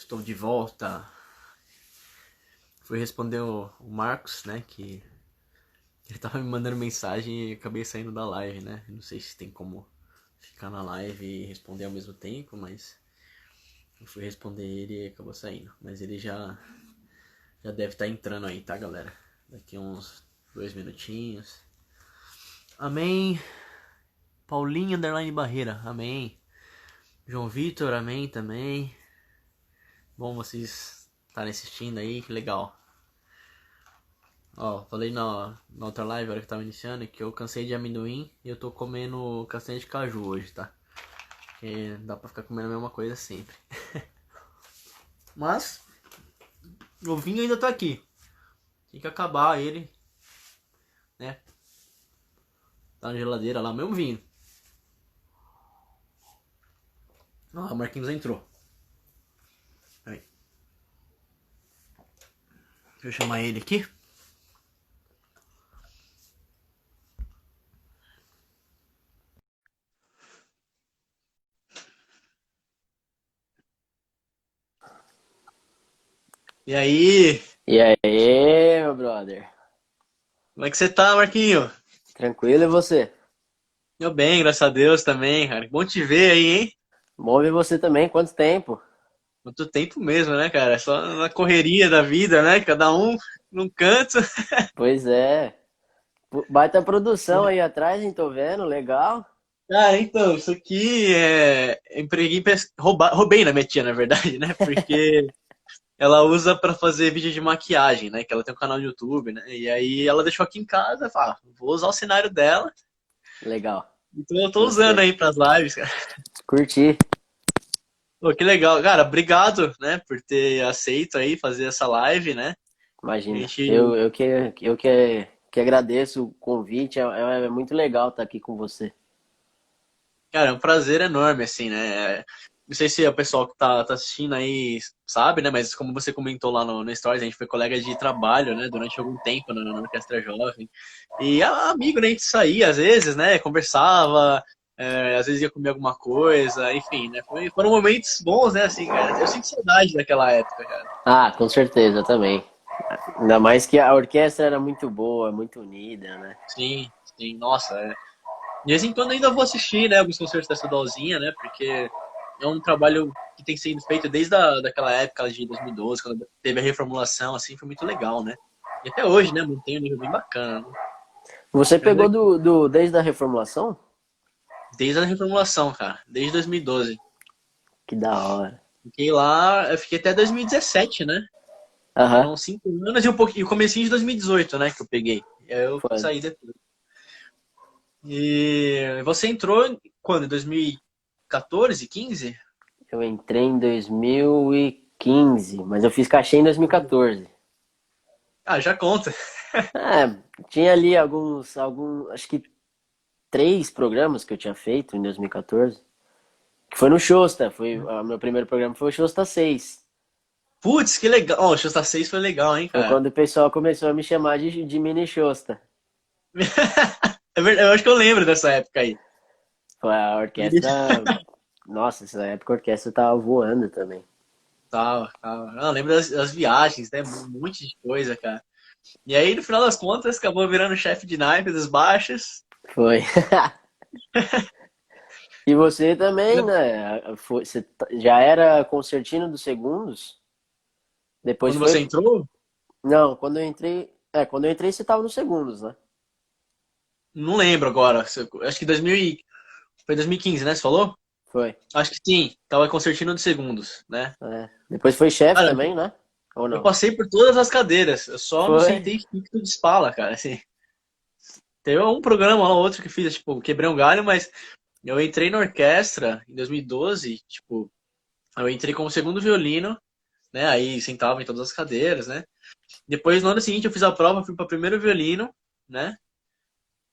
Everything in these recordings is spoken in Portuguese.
Estou de volta. Fui responder o Marcos, né? Que ele tava me mandando mensagem e acabei saindo da live, né? Não sei se tem como ficar na live e responder ao mesmo tempo, mas eu fui responder ele e acabou saindo. Mas ele já deve estar entrando aí, tá, galera? Daqui uns 2 minutinhos. Amém. Paulinho Underline Barreira, amém. João Vitor, amém também. Bom vocês estarem assistindo aí, que legal. Ó, falei na outra live, a hora que tava iniciando, que eu cansei de amendoim e eu tô comendo castanha de caju hoje, tá? Porque dá pra ficar comendo a mesma coisa sempre. Mas, o vinho ainda tá aqui. Tem que acabar ele, né? Tá na geladeira lá, mesmo vinho. Ó, o Marquinhos entrou. Peraí. Deixa eu chamar ele aqui. E aí? E aí, meu brother? Como é que você tá, Marquinho? Tranquilo e você? Eu bem, graças a Deus também, cara. Bom te ver aí, hein? Bom ver você também, quanto tempo? Muito tempo mesmo, né, cara? Só na correria da vida, né? Cada um num canto. Pois é. Baita produção aí atrás, hein? Tô vendo, legal. Cara, então, isso aqui empreguei, roubei na minha tia, na verdade, né? Porque ela usa pra fazer vídeo de maquiagem, né? Que ela tem um canal no YouTube, né? E aí ela deixou aqui em casa e fala, vou usar o cenário dela. Legal. Então eu tô usando Gostei. aí pras lives, cara. Curti. Pô, que legal. Cara, obrigado, né, por ter aceito aí fazer essa live, né? A Imagina. gente, Eu que agradeço o convite. É muito legal estar aqui com você. cara, é um prazer enorme, assim, né? Não sei se o pessoal que tá assistindo aí sabe, né? Mas como você comentou lá no Stories, a gente foi colega de trabalho, né? Durante algum tempo na Orquestra Jovem. E amigo, né? A gente saía às vezes, né? Conversava, às vezes ia comer alguma coisa, enfim, né? Foram momentos bons, né? Assim, cara. Eu sinto saudade daquela época, cara. Ah, com certeza, também. Ainda mais que a orquestra era muito boa, muito unida, né? Sim, sim, nossa. De vez em quando ainda vou assistir, né? Alguns concertos da Estudalzinha, né? Porque é um trabalho que tem sido feito desde daquela época de 2012, quando teve a reformulação, assim, foi muito legal, né? E até hoje, né? Mantém um nível bem bacana, né? Você Mas pegou desde a reformulação? desde a reformulação, cara, desde 2012. Que da hora. Fiquei lá, eu fiquei até 2017, né? Aham. Foram 5 anos e um pouquinho, o comecinho de 2018, né, que eu peguei. E aí eu Foi. saí depois. E você entrou quando? Em 2014, 15? Eu entrei em 2015, mas eu fiz cachê em 2014. Ah, já conta. É, tinha ali acho que 3 programas que eu tinha feito em 2014, que foi no Xosta, meu primeiro programa foi o Xosta 6. Putz, que legal. Ó, o Xusta 6 foi legal, hein, Foi cara. quando o pessoal começou a me chamar de Mini Xosta. É verdade, eu acho que eu lembro dessa época aí. Foi a E orquestra, nossa, essa época a orquestra tava voando também. tava. Ah, eu lembro das viagens, né? Um monte de coisa, cara. E aí, no final das contas, acabou virando chefe de naipe dos baixos. Foi. E você também, né? Você já era concertino dos segundos, depois Quando você foi. entrou, Não, quando eu entrei você tava nos segundos, né? não lembro agora. Acho que foi 2015, né? Você falou? Foi. Acho que sim. Tava concertino de segundos, né? É. Depois foi chefe Cara, também, né? Ou eu não? passei por todas as cadeiras. Eu só não Foi. sentei fixo de espala, cara. Assim, teve um programa lá, outro que fiz, tipo, quebrei um galho, mas eu entrei na orquestra em 2012, tipo, eu entrei como segundo violino, né? Aí sentava em todas as cadeiras, né? Depois, no ano seguinte, eu fiz a prova, fui para primeiro violino, né?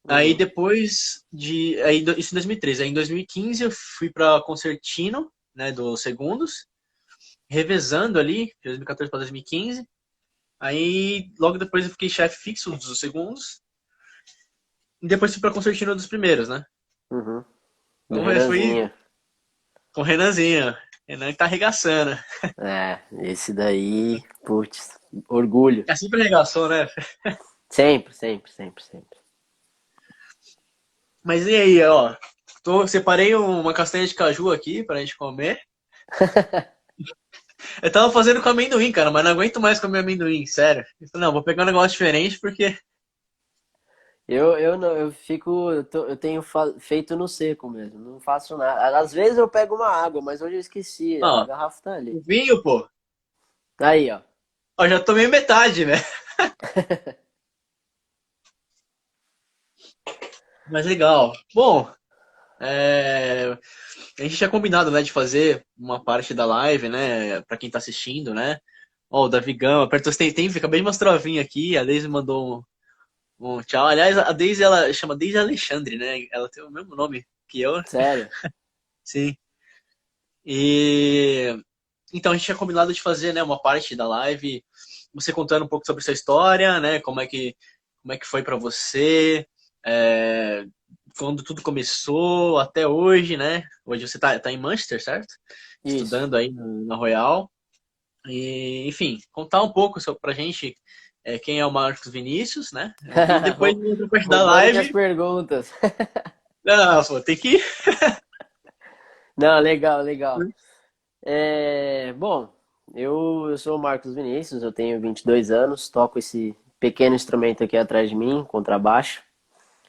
Aí Uhum. depois de. Isso em 2013. Aí em 2015 eu fui para concertino, né? Dos segundos, revezando ali, de 2014 para 2015. Aí logo depois eu fiquei chefe fixo dos segundos. E depois fui para concertino dos primeiros, né? Uhum. Do Então foi Renanzinho. com o Renanzinho. Renan tá arregaçando. É, esse daí, putz, orgulho. É sempre arregaçou, né? Sempre, sempre, sempre, sempre. Mas e aí, ó. Separei uma castanha de caju aqui pra gente comer. Eu tava fazendo com amendoim, cara, mas não aguento mais comer amendoim, sério. Eu falei, não, vou pegar um negócio diferente porque. Eu não, eu fico, eu tenho feito no seco mesmo, não faço nada. Às vezes eu pego uma água, mas hoje eu esqueci, a Ó, garrafa tá ali. o vinho, pô. Aí, ó. Ó, já tomei metade, né? Mas legal. Bom, a gente tinha combinado, né, de fazer uma parte da live, né, pra quem tá assistindo, né? Ó, o Davi Gama, apertou tem, acabei de mostrar o vinho aqui, a Deise mandou um tchau. Aliás, a Deise, ela chama Deise Alexandre, né? Ela tem o mesmo nome que eu, Sério? sim. E então a gente tinha combinado de fazer, né, uma parte da live, você contando um pouco sobre sua história, né, como é que foi pra você, é, quando tudo começou até hoje, né? Hoje você tá em Manchester, certo? Isso. Estudando aí na Royal. E, enfim, contar um pouco pra gente quem é o Marcos Vinícius, né? E depois, na outra parte da Roubando minhas live, perguntas. ah, pô, tem que. Não, legal, legal. Bom, eu sou o Marcos Vinícius, eu tenho 22 anos, toco esse pequeno instrumento aqui atrás de mim, contrabaixo.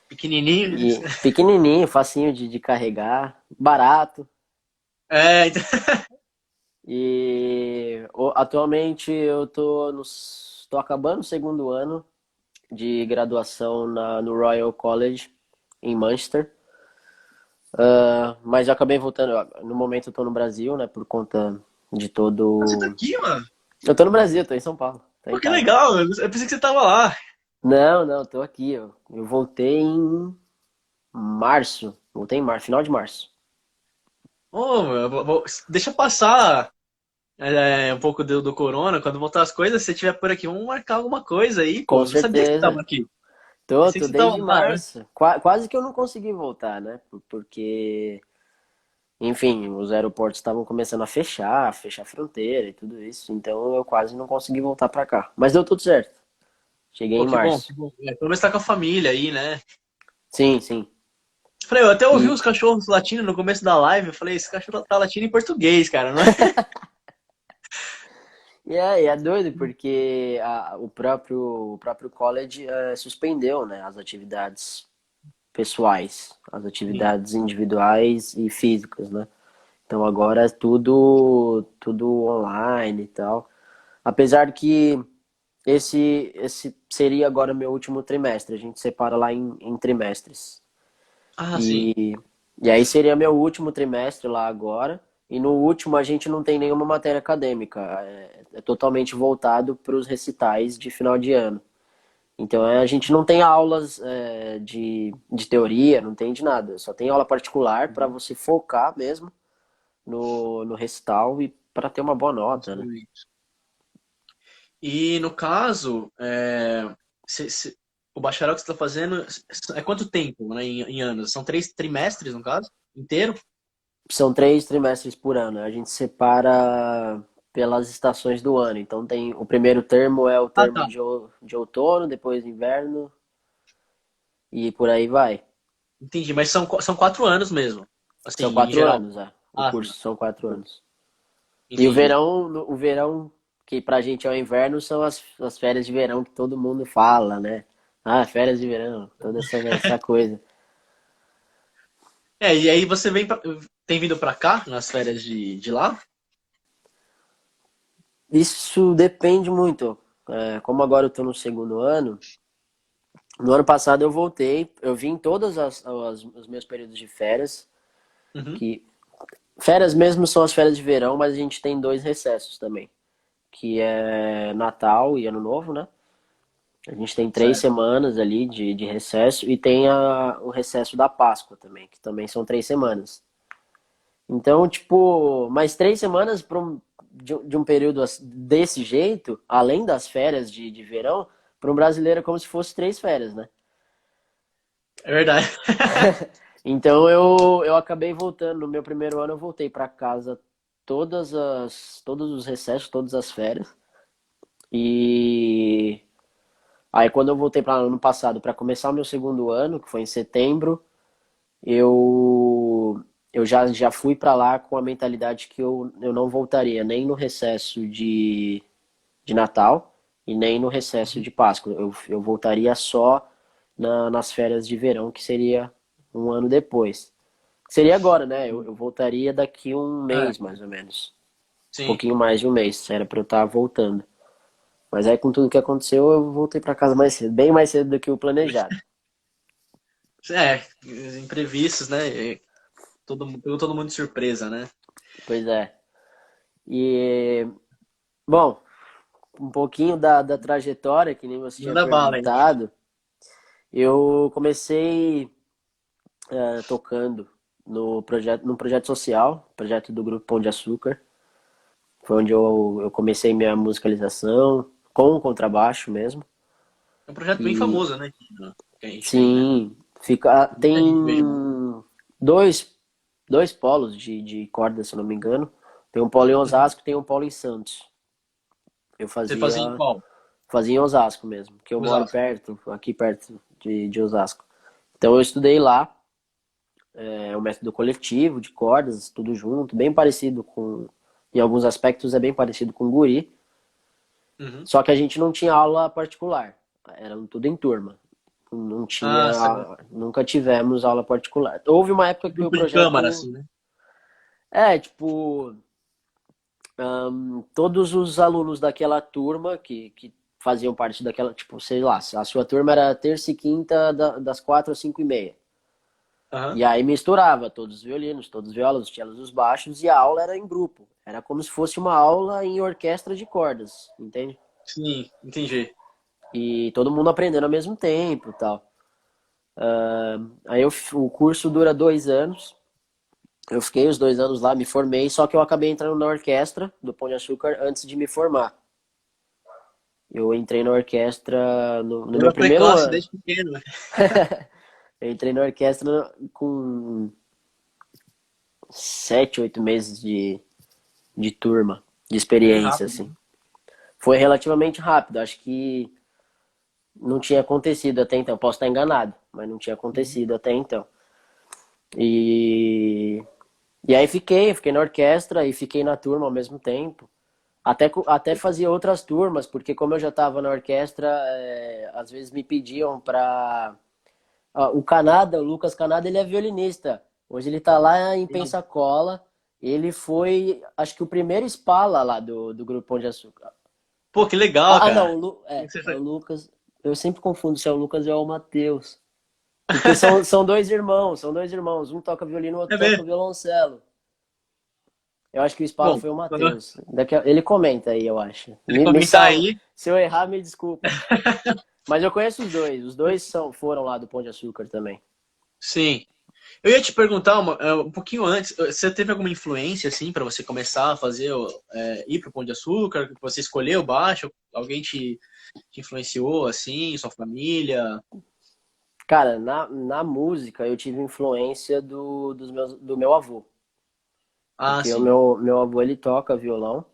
Pequenininho. E pequenininho, facinho de carregar, barato. É, então, Atualmente eu tô acabando o segundo ano de graduação no Royal College em Manchester. Mas eu acabei voltando. No momento eu tô no Brasil, né? Por conta de você tá todo. aqui, mano. Eu tô no Brasil, tô em São Paulo, tô Pô, em que casa. legal. Eu pensei que você tava lá. Não, não, tô aqui. Eu voltei em março. Voltei em março, final de março. Ô, meu, deixa passar um pouco do corona. Quando voltar as coisas, se você estiver por aqui, vamos marcar alguma coisa aí, Com pô. Não sabia que você tava certeza. aqui. Pensei Tô que você tava desde lá, né? março. Quase que eu não consegui voltar, né? Porque, enfim, os aeroportos estavam começando a fechar a fronteira e tudo isso. Então eu quase não consegui voltar pra cá. Mas deu tudo certo. Cheguei Pô, em que bom, março. que bom. Pelo menos tá com a família aí, né? Sim, sim. Falei, eu até ouvi E, os cachorros latindo no começo da live. Eu falei, esse cachorro tá latindo em português, cara, não é? e é doido porque o próprio college suspendeu, né, as atividades pessoais, as Sim. atividades individuais e físicas, né? Então agora é tudo online e tal. Apesar que esse seria agora meu último trimestre. A gente separa lá em trimestres. Ah, sim. E, e aí seria meu último trimestre lá agora. E no último a gente não tem nenhuma matéria acadêmica. É totalmente voltado para os recitais de final de ano. Então a gente não tem aulas de teoria, não tem de nada. Só tem aula particular para você focar mesmo no recital e para ter uma boa nota, né? E no caso, o bacharel que você está fazendo é quanto tempo, né, em anos? São 3 trimestres, no caso? Inteiro? São 3 trimestres por ano. A gente separa pelas estações do ano. Então tem o primeiro termo é o Ah, termo tá. de outono, depois inverno e por aí vai. Entendi, mas são 4 anos mesmo, assim, São em quatro geral. anos, é. O Ah, tá. curso são 4 anos. E o Entendi. verão, o verão que pra gente é o inverno são as férias de verão que todo mundo fala, né? Ah, férias de verão, toda essa coisa. E aí você tem vindo pra cá, nas férias de lá? Isso depende muito. Como agora eu tô no segundo ano, no ano passado eu voltei, eu vim todas os meus períodos de férias, Uhum. que férias mesmo são as férias de verão, mas a gente tem dois recessos também, que é Natal e Ano Novo, né? A gente tem três Certo. semanas ali de recesso e tem o recesso da Páscoa também, que também são 3 semanas. Então, tipo, mais 3 semanas de um período desse jeito, além das férias de verão, para um brasileiro é como se fosse 3 férias, né? É verdade. Então eu acabei voltando. No meu primeiro ano eu voltei para casa todos os recessos, todas as férias. E aí quando eu voltei para ano passado para começar o meu segundo ano, que foi em setembro, eu já fui para lá com a mentalidade que eu não voltaria nem no recesso de Natal e nem no recesso de Páscoa. Eu voltaria só nas férias de verão, que seria um ano depois. Seria agora, né? Eu voltaria daqui um É, mês, mais ou menos. Um sim. pouquinho mais de um mês, era para eu estar voltando. Mas aí com tudo que aconteceu, eu voltei para casa mais cedo, bem mais cedo do que o planejado. É, os imprevistos, né? Pegou todo mundo de surpresa, né? Pois é. E, bom, um pouquinho da trajetória, que nem você tinha Manda bala aí. perguntado. Eu comecei tocando num projeto social, projeto do Grupo Pão de Açúcar. Foi onde eu comecei minha musicalização, com o contrabaixo mesmo. É um projeto bem E famoso, né? Que a gente tem, né? sim, Muita tem gente vejo. dois, dois polos de corda, se eu não me engano. Tem um polo em Osasco e tem um polo em Santos. Eu Você fazia em qual? fazia em Osasco mesmo, que eu moro Osasco. perto, aqui perto de Osasco. Então eu estudei lá, é um método coletivo de cordas, tudo junto, bem parecido com, em alguns aspectos é bem parecido com o guri, Uhum. só que a gente não tinha aula particular, era tudo em turma. Não Ah, nunca tivemos aula particular. Houve uma época que o grupo de câmara, projeto, assim, né? tipo, todos os alunos daquela turma que faziam parte daquela, tipo, sei lá, a sua turma era terça e quinta das 4 às 5h30. Aham. E aí misturava todos os violinos, todos os violas, os cellos e os baixos, e a aula era em grupo. Era como se fosse uma aula em orquestra de cordas, entende? Sim, entendi. E todo mundo aprendendo ao mesmo tempo e tal. O curso dura 2 anos. Eu fiquei os 2 anos lá, me formei, só que eu acabei entrando na orquestra do Pão de Açúcar antes de me formar. Eu entrei na orquestra no meu Era primeiro precoce ano. desde pequeno, né? Eu entrei na orquestra com 7, 8 meses de turma, de Foi experiência, rápido, assim. né? Foi relativamente rápido, acho que não tinha acontecido até então. Posso estar enganado, mas não tinha Uhum. acontecido até então. E, e aí fiquei na orquestra e fiquei na turma ao mesmo tempo. Até fazia outras turmas, porque como eu já estava na orquestra, às vezes me pediam para o Canada, o Lucas Canada, ele é violinista. Hoje ele tá lá em Sim. Pensacola. Ele foi, acho que o primeiro Spala lá do Grupo Pão de Açúcar. Pô, que legal, Não, cara. Como é que você é o foi? Lucas. Eu sempre confundo se é o Lucas ou é o Matheus. Porque são dois irmãos. Um toca violino, o outro É toca mesmo? violoncelo. Eu acho que o Spala Bom, foi o quando Matheus. Ele comenta aí, eu acho. ele Me comentar salva. aí, Se eu errar, me desculpa. Mas eu conheço os dois. Os dois foram lá do Pão de Açúcar também. sim. Eu ia te perguntar um pouquinho antes, você teve alguma influência, assim, para você começar a fazer, ir pro Pão de Açúcar? Você escolheu o baixo? Alguém te influenciou, assim, sua família? Cara, na música eu tive influência do meu avô. Ah, Porque o sim. meu avô ele toca violão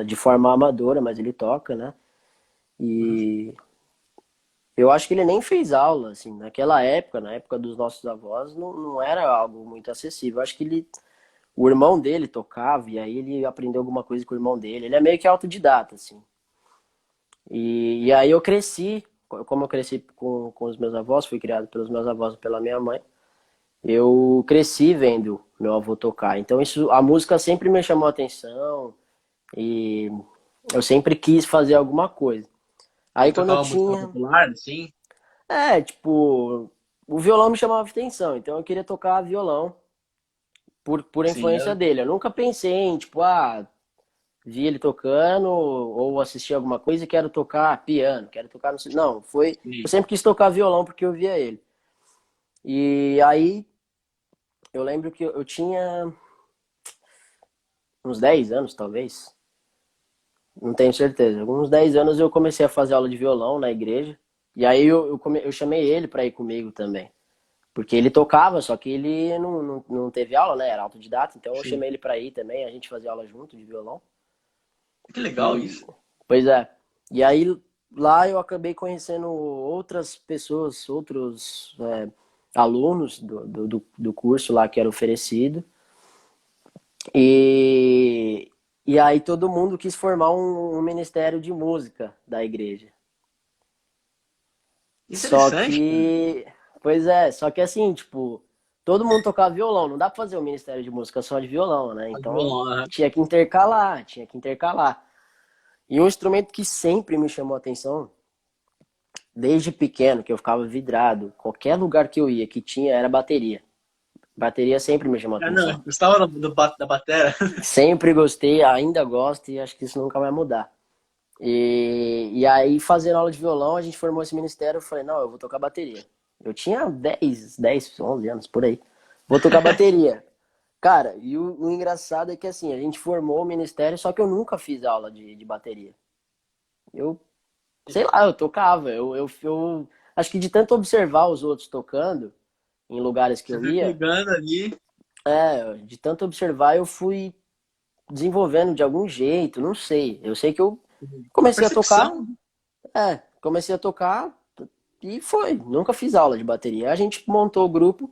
de forma amadora, mas ele toca, né? Uhum. E eu acho que ele nem fez aula, assim, naquela época, na época dos nossos avós, não era algo muito acessível. Eu acho que o irmão dele tocava e aí ele aprendeu alguma coisa com o irmão dele. Ele é meio que autodidata, assim. E aí eu cresci, como eu cresci com os meus avós, fui criado pelos meus avós e pela minha mãe. Eu cresci vendo meu avô tocar. Então a música sempre me chamou a atenção e eu sempre quis fazer alguma coisa. Aí Ele quando eu tocava música tinha, popular, assim? tipo, o violão me chamava a atenção, então eu queria tocar violão por Sim, influência dele. Eu nunca pensei em, tipo, vi ele tocando ou assisti alguma coisa e quero tocar piano, quero tocar, não sei. Não, eu sim. sempre quis tocar violão porque eu via ele. E aí eu lembro que eu tinha uns 10 anos, talvez. Não tenho certeza. Alguns 10 anos eu comecei a fazer aula de violão na igreja. E aí eu chamei ele para ir comigo também. Porque ele tocava, só que ele não teve aula, né? Era autodidata, então eu Sim. chamei ele pra ir também, a gente fazia aula junto de violão. Que legal E, isso. pois é. E aí lá eu acabei conhecendo outras pessoas, outros alunos do curso lá que era oferecido. E, e aí todo mundo quis formar um ministério de música da igreja. Só Interessante, cara. que, pois é, só que assim, tipo, todo mundo tocava violão, não dá pra fazer um ministério de música só de violão, né? Faz Então violão, aham. tinha que intercalar, tinha que intercalar. E um instrumento que sempre me chamou a atenção, desde pequeno, que eu ficava vidrado, qualquer lugar que eu ia que tinha era bateria. Bateria sempre me chamou a Ah, não, atenção. gostava da batera. Sempre gostei, ainda gosto e acho que isso nunca vai mudar. E aí, fazendo aula de violão, a gente formou esse ministério. Eu falei, não, eu vou tocar bateria. Eu tinha 11 anos, por aí. Vou tocar bateria. Cara, e o engraçado é que assim, a gente formou o ministério, só que eu nunca fiz aula de bateria. Eu, sei lá, eu tocava. Eu acho que de tanto observar os outros tocando, em lugares que Você eu foi ia, pegando ali. de tanto observar, eu fui desenvolvendo de algum jeito, não sei. Eu sei que eu A comecei a percepção. tocar. Comecei a tocar e foi. Nunca fiz aula de bateria. A gente montou o grupo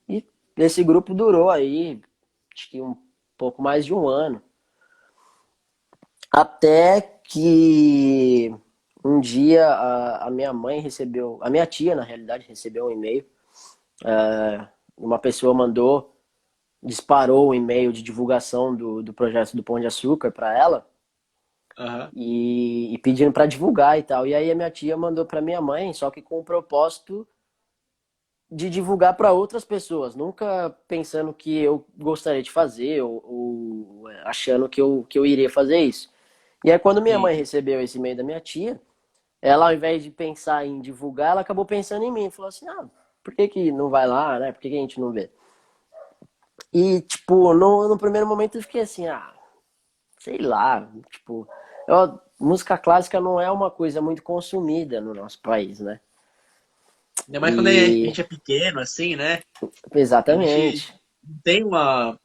e esse grupo durou aí, acho que um pouco mais de um ano. Até que um dia a minha mãe recebeu, a minha tia, na realidade, recebeu um e-mail. Uma pessoa mandou, disparou o e-mail de divulgação do projeto do Pão de Açúcar para ela. Aham. E pedindo para divulgar e tal. E aí a minha tia mandou para minha mãe, só que com o propósito de divulgar para outras pessoas, nunca pensando que eu gostaria de fazer ou achando que eu iria fazer isso. E aí quando minha Sim. mãe recebeu esse e-mail da minha tia, ela ao invés de pensar em divulgar, ela acabou pensando em mim, falou assim: "Ah, por que que não vai lá, né? Por que que a gente não vê?" E tipo, no primeiro momento eu fiquei assim: "Ah, sei lá, tipo, música clássica não é uma coisa muito consumida no nosso país, né?" Ainda mais quando a E gente é pequeno, assim, né? A gente exatamente. não tem uma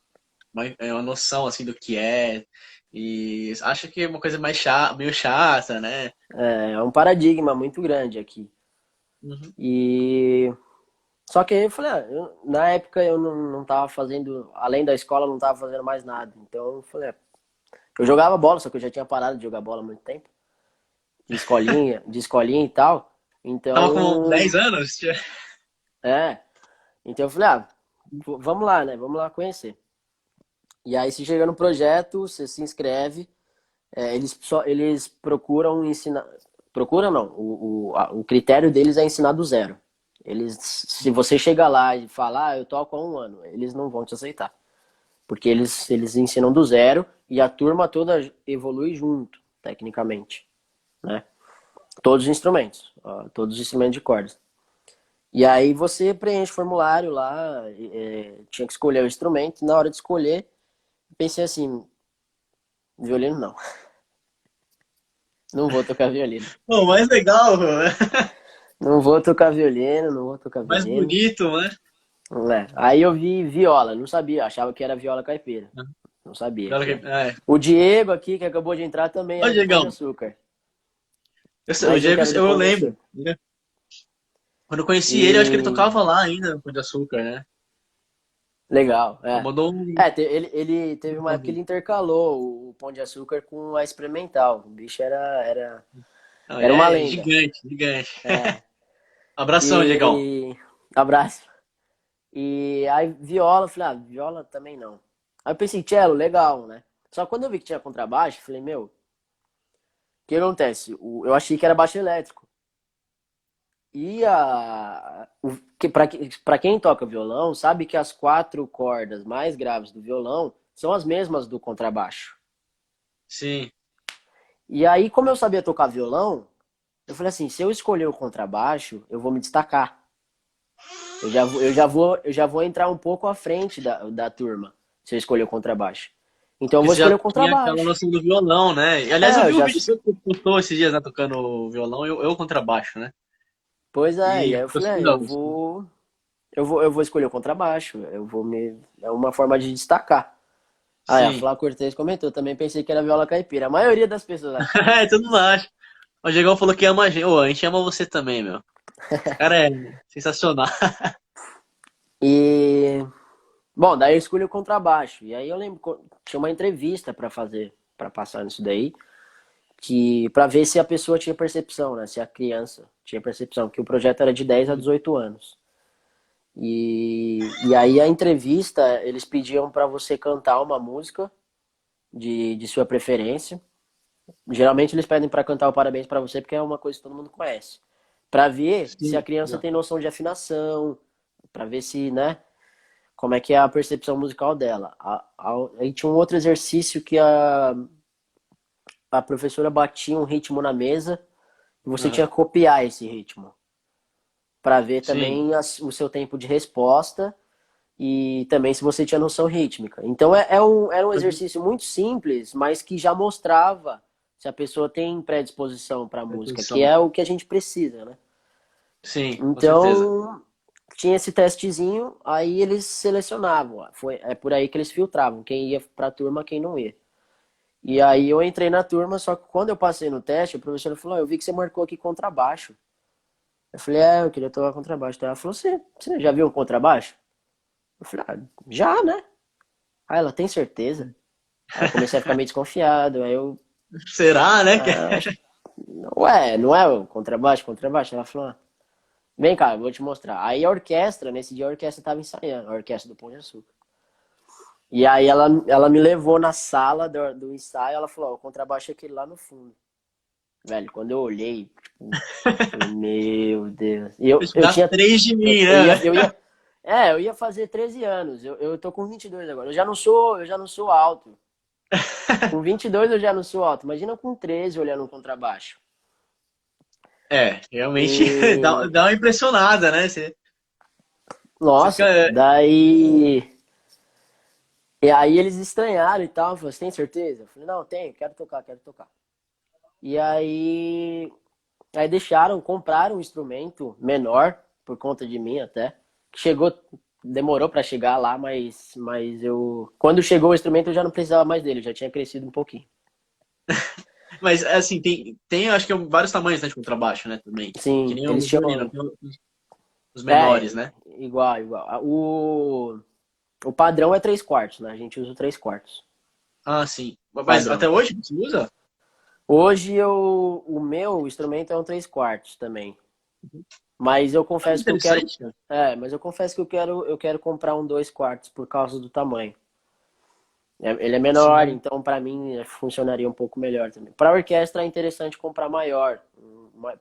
noção, assim, do que é. E acha que é uma coisa mais chata, meio chata, né? É um paradigma muito grande aqui. Uhum. E só que aí eu falei, na época eu não tava fazendo, além da escola, eu não tava fazendo mais nada. Então eu falei, eu jogava bola, só que eu já tinha parado de jogar bola há muito tempo, de escolinha e tal. Tava com Então, 10 anos? é, então eu falei, vamos lá, né? Vamos lá conhecer. E aí se chega no projeto, você se inscreve, eles procuram ensinar, procuram não, o critério deles é ensinar do zero. Eles, se você chegar lá e falar, eu toco há um ano, eles não vão te aceitar. Porque eles ensinam do zero e a turma toda evolui junto, tecnicamente, né? Todos os instrumentos, ó, todos os instrumentos de cordas. E aí você preenche o formulário lá, tinha que escolher o instrumento. Na hora de escolher, pensei assim, violino não, não vou tocar violino. Pô, mais legal, né? Não vou tocar violino, não vou tocar Mais violino. bonito, né? Aí eu vi viola, não sabia, achava que era viola caipira. Não sabia Claro que que, era. é. O Diego aqui, que acabou de entrar, também Ô, era do Pão de Diegão, Açúcar. o Mais um que Diego, era do eu Pão de lembro, Açúcar. né? Quando eu conheci ele, eu acho que ele E tocava lá ainda, no Pão de Açúcar, né? legal, Ele é. mandou um. Ele teve uma época que ele intercalou o Pão de Açúcar com a experimental. O bicho Não, ele era uma é lenda. gigante, gigante. É. Abração, Diegão. E abraço. E aí viola, eu falei, viola também não. Aí eu pensei, cello, legal, né? Só que quando eu vi que tinha contrabaixo, eu falei, meu, o que acontece? Eu achei que era baixo elétrico. E para quem toca violão, sabe que as quatro cordas mais graves do violão são as mesmas do contrabaixo. Sim. E aí, como eu sabia tocar violão, eu falei assim, se eu escolher o contrabaixo, eu vou me destacar. Eu já vou entrar um pouco à frente da turma, se eu escolher o contrabaixo. Então eu Porque vou você escolher já o tinha aquela contrabaixo. noção do violão, né? E, aliás, eu Eu vi o já. vídeo seu que postou esses dias, né? Tocando violão, eu contrabaixo, né? Pois é, e aí E eu ficou falei, assim, eu não, vou. eu vou escolher o contrabaixo. É uma forma de destacar. Ah, a Sim. Flá Cortez comentou, também pensei que era viola caipira. A maioria das pessoas acha É, isso. todo mundo acha. O Diegão falou que ama a gente. Ô, a gente ama você também, meu. Esse cara é sensacional. E, bom, daí eu escolhi o contrabaixo. E aí eu lembro, tinha uma entrevista pra fazer, pra passar nisso daí, que para ver se a pessoa tinha percepção, né? Se a criança tinha percepção, que o projeto era de 10 a 18 anos. E aí a entrevista, eles pediam para você cantar uma música de sua preferência. Geralmente eles pedem para cantar o parabéns para você porque é uma coisa que todo mundo conhece. Para ver se a Sim. criança tem noção de afinação, para ver se, né, como é que é a percepção musical dela. Aí tinha um outro exercício que a professora batia um ritmo na mesa e você tinha Aham. que copiar esse ritmo para ver Sim. também o seu tempo de resposta e também se você tinha noção rítmica. Então era um exercício muito simples, mas que já mostrava se a pessoa tem predisposição para música, que Atenção. é o que a gente precisa, né? Sim, com certeza. Então tinha esse testezinho, aí eles selecionavam. É por aí que eles filtravam quem ia para a turma, quem não ia. E aí eu entrei na turma, só que quando eu passei no teste, a professora falou: eu vi que você marcou aqui contrabaixo. Eu falei: eu queria tocar contrabaixo. Então ela falou: você já viu um contrabaixo? Eu falei: já, né? Aí ela: tem certeza? Aí eu comecei a ficar meio desconfiado. Aí eu: Será, né? acho que. Ué, não é o contrabaixo, contrabaixo? Ela falou: vem cá, eu vou te mostrar. Aí a orquestra, nesse dia a orquestra tava ensaiando, a orquestra do Pão de Açúcar. E aí ela me levou na sala do ensaio, ela falou: o contrabaixo é aquele lá no fundo. Velho, quando eu olhei, tipo, falei: meu Deus. E eu Dá tinha. três de Eu, mim, eu né? ia, eu ia. Eu ia fazer 13 anos. Eu tô com 22 agora. Eu já não sou alto. Com 22 eu já não sou alto. Imagina com 13 olhando um contrabaixo. É, realmente dá, E. dá uma impressionada, né? Você Nossa, fica. daí. E aí eles estranharam e tal. Falaram: você tem certeza? Eu falei: não, tenho, quero tocar, quero tocar. E aí. Aí deixaram, compraram um instrumento menor, por conta de mim até. Chegou, demorou para chegar lá, mas eu. Quando chegou o instrumento eu já não precisava mais dele, já tinha crescido um pouquinho. Mas, assim, tem acho que vários tamanhos, né, de contrabaixo, né, também. Que Sim, nem eles o violino, chamam. tem os menores, É, né? igual, igual. O padrão é 3/4, né? A gente usa o 3/4. Ah, sim. Mas Padrão. até hoje você usa? Hoje o meu instrumento é um 3/4 também. Mas eu Ah, que confesso que eu quero. interessante, cara. Mas eu confesso que eu quero comprar um 2/4 por causa do tamanho. Ele é menor, Sim. então para mim funcionaria um pouco melhor também. Para orquestra é interessante comprar maior,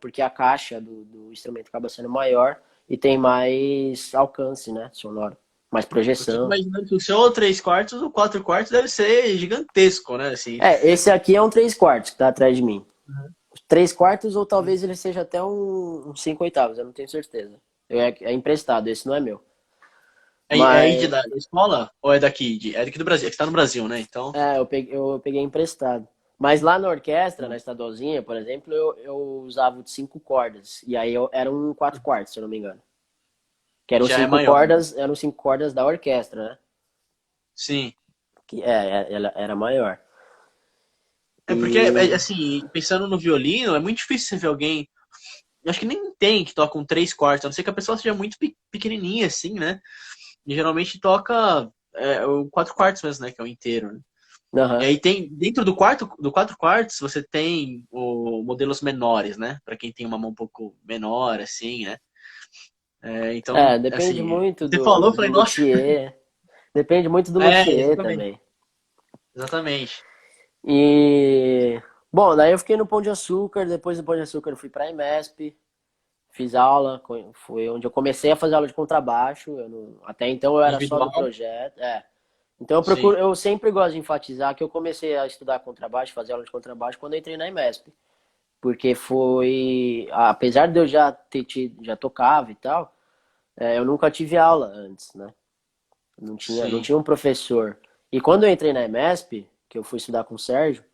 porque a caixa do instrumento acaba sendo maior e tem mais alcance, né, sonoro, mais Eu fico projeção. imaginando que o seu 3/4, o 4/4 deve ser gigantesco, né? Assim. Esse aqui é um 3/4 que tá atrás de mim. 3/4 ou talvez ele seja até um 5/8, eu não tenho certeza. É emprestado, esse não é meu. É aí Mas da escola? Ou é daqui? É daqui do Brasil, é que tá no Brasil, né? Então. eu peguei emprestado. Mas lá na orquestra, na estadualzinha, por exemplo, eu usava o de 5 cordas. E aí era um 4/4, se eu não me engano. Que eram Já é cinco maior. cordas, eram 5 cordas da orquestra, né? Sim. Que ela era maior. É porque, E. assim, pensando no violino, é muito difícil você ver alguém. Eu acho que nem tem que toca um 3/4, a não ser que a pessoa seja muito pequenininha, assim, né? E geralmente toca o 4/4 mesmo, né? Que é o inteiro, né? E Aham. aí tem, dentro do 4/4, você tem modelos menores, né? Pra quem tem uma mão um pouco menor, assim, né? Então, Depende assim, muito você do, falou, eu do falei, nossa, luthier. Depende muito do luthier exatamente, também. exatamente. E. Bom, daí eu fiquei no Pão de Açúcar. Depois do Pão de Açúcar eu fui pra IMESP. Fiz aula. Foi onde eu comecei a fazer aula de contrabaixo. Até então eu era só do Individual, projeto. Então sim. eu sempre gosto de enfatizar que eu comecei a estudar contrabaixo, fazer aula de contrabaixo quando eu entrei na IMESP. Porque apesar de eu já ter tido, já tocava e tal, eu nunca tive aula antes, né? Não Sim. tinha um professor. E quando eu entrei na IMESP, que eu fui estudar com o Sérgio,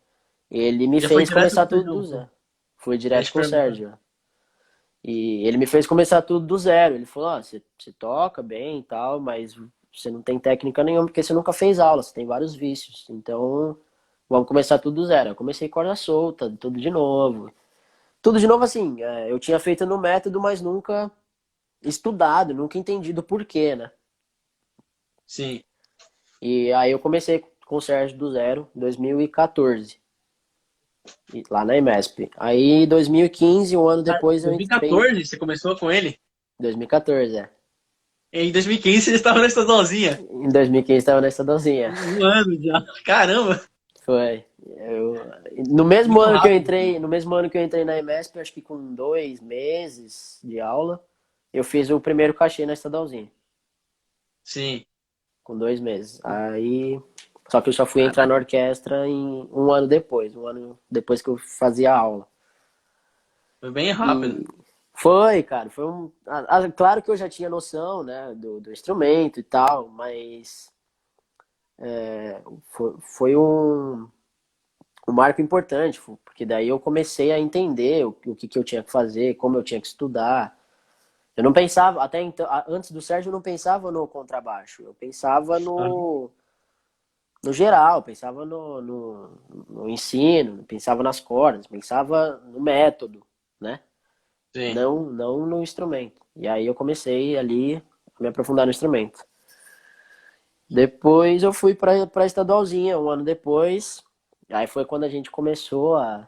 ele me Já foi fez direto começar do tudo do feijão, pô. zero. Fui Eu ia direto te com o perguntar. Sérgio. E ele me fez começar tudo do zero. Ele falou, você toca bem e tal, mas você não tem técnica nenhuma porque você nunca fez aula, você tem vários vícios. Então, vamos começar tudo do zero. Eu comecei corda solta, tudo de novo. Tudo de novo assim, eu tinha feito no método, mas nunca estudado, nunca entendido o porquê, né? Sim. E aí eu comecei com o Sérgio do zero, em 2014, lá na EMESP. Aí, em 2015, um ano Cara, depois, eu entrei. 2014 você começou com ele? 2014, é. Em 2015 você estava na estadualzinha. Em 2015 estava na estadualzinha. Um ano já. Caramba! Foi. No mesmo Muito ano que eu rápido. entrei, no mesmo ano que eu entrei na EMESP, acho que com 2 meses de aula, eu fiz o primeiro cachê na estadualzinha. Sim. Com 2 meses. Aí. Só que eu só fui entrar na Caraca, orquestra em um ano depois que eu fazia aula. foi bem rápido. E foi, cara, foi claro que eu já tinha noção, né, do instrumento e tal, mas foi um marco importante, porque daí eu comecei a entender o que eu tinha que fazer, como eu tinha que estudar. Eu não pensava, até então, antes do Sérgio, eu não pensava no contrabaixo, eu pensava Ah, no geral, pensava no ensino, pensava nas cordas, pensava no método, né? sim. Não no instrumento. E aí eu comecei ali a me aprofundar no instrumento. Depois eu fui para estadualzinha, um ano depois. Aí foi quando a gente começou a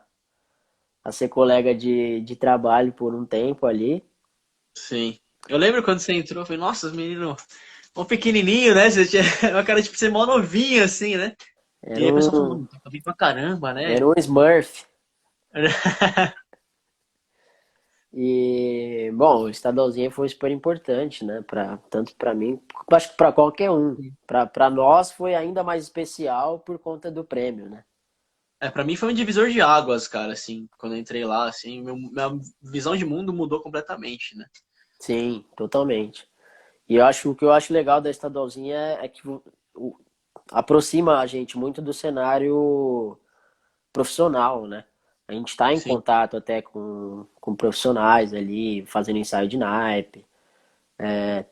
ser colega de trabalho por um tempo ali. Sim. Eu lembro quando você entrou, eu falei, nossa, os meninos, um pequenininho, né? Você tinha uma cara de ser mó novinho, assim, né? E Era aí a pessoa falou, um, mano, tá bem pra caramba, né? era um Smurf. E, bom, o estadualzinho foi super importante, né? Tanto para mim, acho que para qualquer um. Para nós foi ainda mais especial por conta do prêmio, né? É, pra mim foi um divisor de águas, cara, assim, quando eu entrei lá, assim, minha visão de mundo mudou completamente, né? Sim, totalmente. E eu acho, o que eu acho legal da estadualzinha é que o- aproxima a gente muito do cenário profissional, né? A gente está em Sim, contato até com profissionais ali, fazendo ensaio de naipe.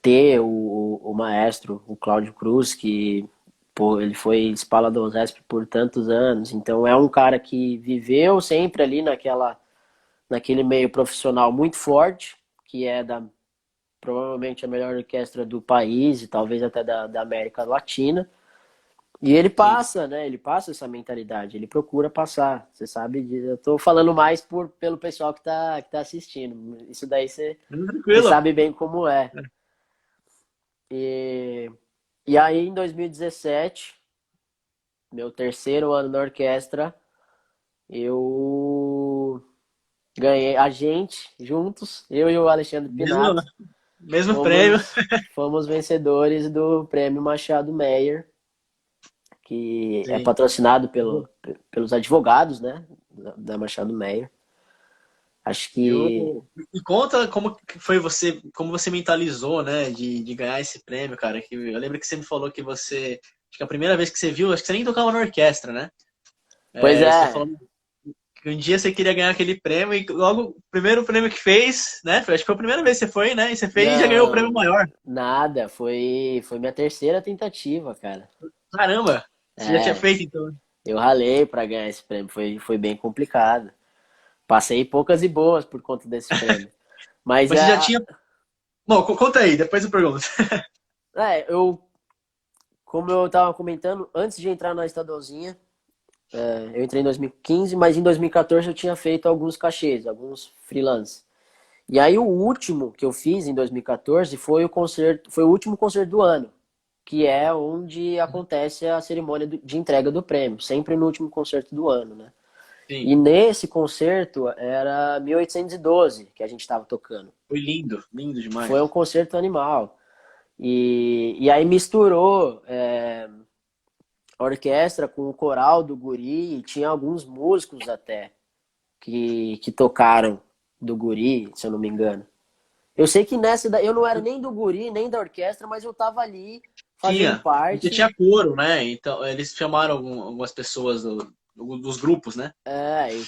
Ter o maestro, o Cláudio Cruz, que pô, ele foi espala do OSESP por tantos anos, então é um cara que viveu sempre ali naquele meio profissional muito forte, que é provavelmente a melhor orquestra do país e talvez até da América Latina. E ele sim. passa, né? Ele passa essa mentalidade, ele procura passar. Você sabe, eu tô falando mais pelo pessoal que tá assistindo. Isso daí você Tranquilo. sabe bem como é. E, e aí, em 2017, meu terceiro ano na orquestra, eu ganhei a gente juntos, eu e o Alexandre Mesmo, Pinato, mesmo prêmio. fomos vencedores do Prêmio Machado Meyer, que é Sim. patrocinado pelos advogados, né, da Machado Meyer. Acho que. E conta como que foi você, como você mentalizou, né, de ganhar esse prêmio, cara. Que eu lembro que você me falou que você, acho que a primeira vez que você viu, acho que você nem tocava na orquestra, né? Pois Você é, falou que um dia você queria ganhar aquele prêmio e logo o primeiro prêmio que fez, né? Acho que foi a primeira vez que você foi, né? E você fez e já ganhou o prêmio não, maior. nada, foi minha terceira tentativa, cara. Caramba! Você já tinha É, feito então. eu ralei pra ganhar esse prêmio, foi bem complicado. Passei poucas e boas por conta desse prêmio. Mas Mas você já tinha. Bom, conta aí, depois eu pergunto. como eu tava comentando, antes de entrar na estadualzinha, eu entrei em 2015, mas em 2014 eu tinha feito alguns cachês, alguns freelance. E aí o último que eu fiz em 2014 foi o último concerto do ano, que é onde acontece a cerimônia de entrega do prêmio, sempre no último concerto do ano, né? Sim, E nesse concerto era 1812 que a gente estava tocando. foi lindo, lindo Foi um demais. concerto animal. E aí misturou a orquestra com o coral do Guri, e tinha alguns músicos até que tocaram do Guri, se eu não me engano. Eu sei que eu não era nem do Guri, nem da orquestra, mas eu tava ali fazendo Tinha, porque parte. tinha coro, né? Então eles chamaram algumas pessoas dos grupos, né?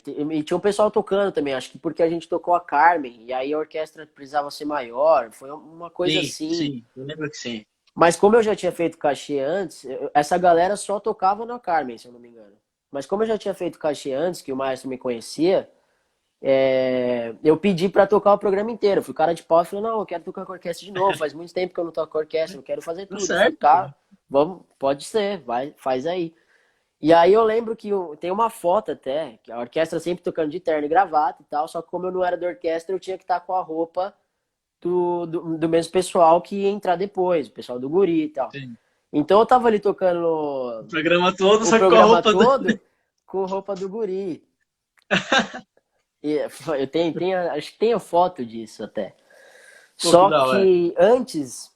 E tinha um pessoal tocando também, acho que porque a gente tocou a Carmen, e aí a orquestra precisava ser maior, foi uma coisa Sim, assim. sim, eu lembro que sim. Mas como eu já tinha feito cachê antes, essa galera só tocava na Carmen, se eu não me engano. Mas como eu já tinha feito cachê antes, que o maestro me conhecia, eu pedi pra tocar o programa inteiro. Eu fui cara de pau e falei, não, eu quero tocar com a orquestra de novo, faz muito tempo que eu não toco com a orquestra, eu quero fazer Tá tudo. Eu falei, certo, pô. tá, vamos, pode ser, vai, faz aí. E aí eu lembro que tem uma foto até, que a orquestra sempre tocando de terno e gravata e tal, só que como eu não era da orquestra, eu tinha que estar com a roupa do mesmo pessoal que ia entrar depois, o pessoal do guri e tal. Sim. Então eu tava ali O programa todo, o só que com a programa roupa do... todo com roupa do guri. E eu acho que tenho foto disso até. Pô, que Só da hora. que antes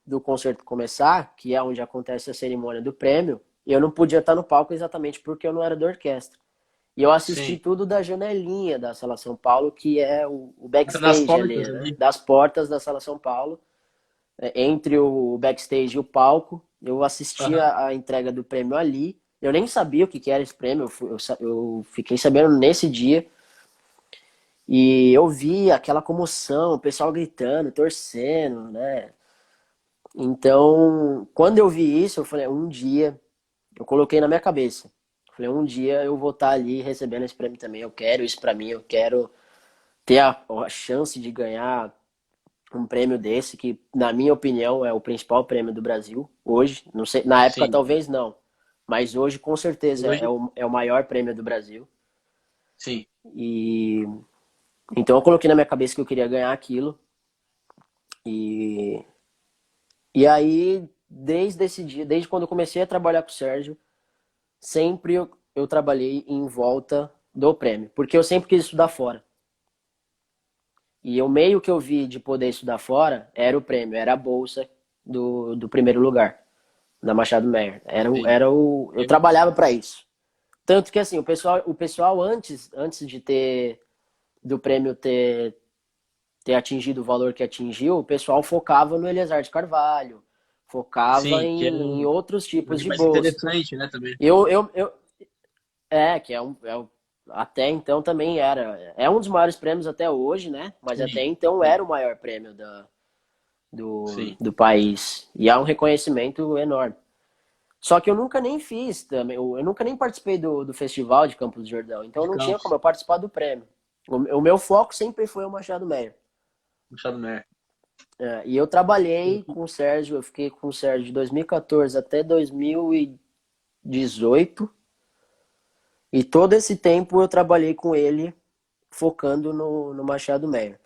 do concerto começar, que é onde acontece a cerimônia do prêmio, eu não podia estar no palco exatamente porque eu não era da orquestra. E eu assisti Sim. tudo da janelinha da Sala São Paulo, que é o Nas backstage ali, portas né? ali. Das portas da Sala São Paulo, entre o backstage e o palco. Eu assisti Aham. a entrega do prêmio ali. Eu nem sabia o que era esse prêmio, eu fiquei sabendo nesse dia. E eu vi aquela comoção, o pessoal gritando, torcendo, né? Então, quando eu vi isso, eu falei, um dia, eu coloquei na minha cabeça. Eu falei, um dia eu vou estar ali recebendo esse prêmio também. Eu quero isso pra mim, eu quero ter a chance de ganhar um prêmio desse, que na minha opinião é o principal prêmio do Brasil hoje. Não sei, na época Sim. talvez não, mas hoje com certeza Hoje, é o maior prêmio do Brasil. sim. E então eu coloquei na minha cabeça que eu queria ganhar aquilo. E, e aí, desde esse dia, desde quando eu comecei a trabalhar com o Sérgio, sempre eu trabalhei em volta do prêmio, porque eu sempre quis estudar fora. E o meio que eu vi de poder estudar fora era o prêmio, era a bolsa do primeiro lugar, da Machado Meyer. Sim. Eu trabalhava para isso. Tanto que assim, o pessoal antes de do prêmio ter atingido o valor que atingiu, o pessoal focava no Eliezer de Carvalho, focava Sim, que em outros é tipos de de mais bolsa. interessante, né, também. Eu que até então também é um dos maiores prêmios até hoje, né? Mas até Sim, então sim, era o maior prêmio sim. do país. E há um reconhecimento enorme. Só que eu nunca nem fiz também, eu nunca nem participei do festival de Campos do Jordão, então De não tinha como Campos, eu participar do prêmio. O meu foco sempre foi o Machado Meyer. Machado Meyer. E eu trabalhei com o Sérgio, eu fiquei com o Sérgio de 2014 até 2018, e todo esse tempo eu trabalhei com ele focando no Machado Meyer.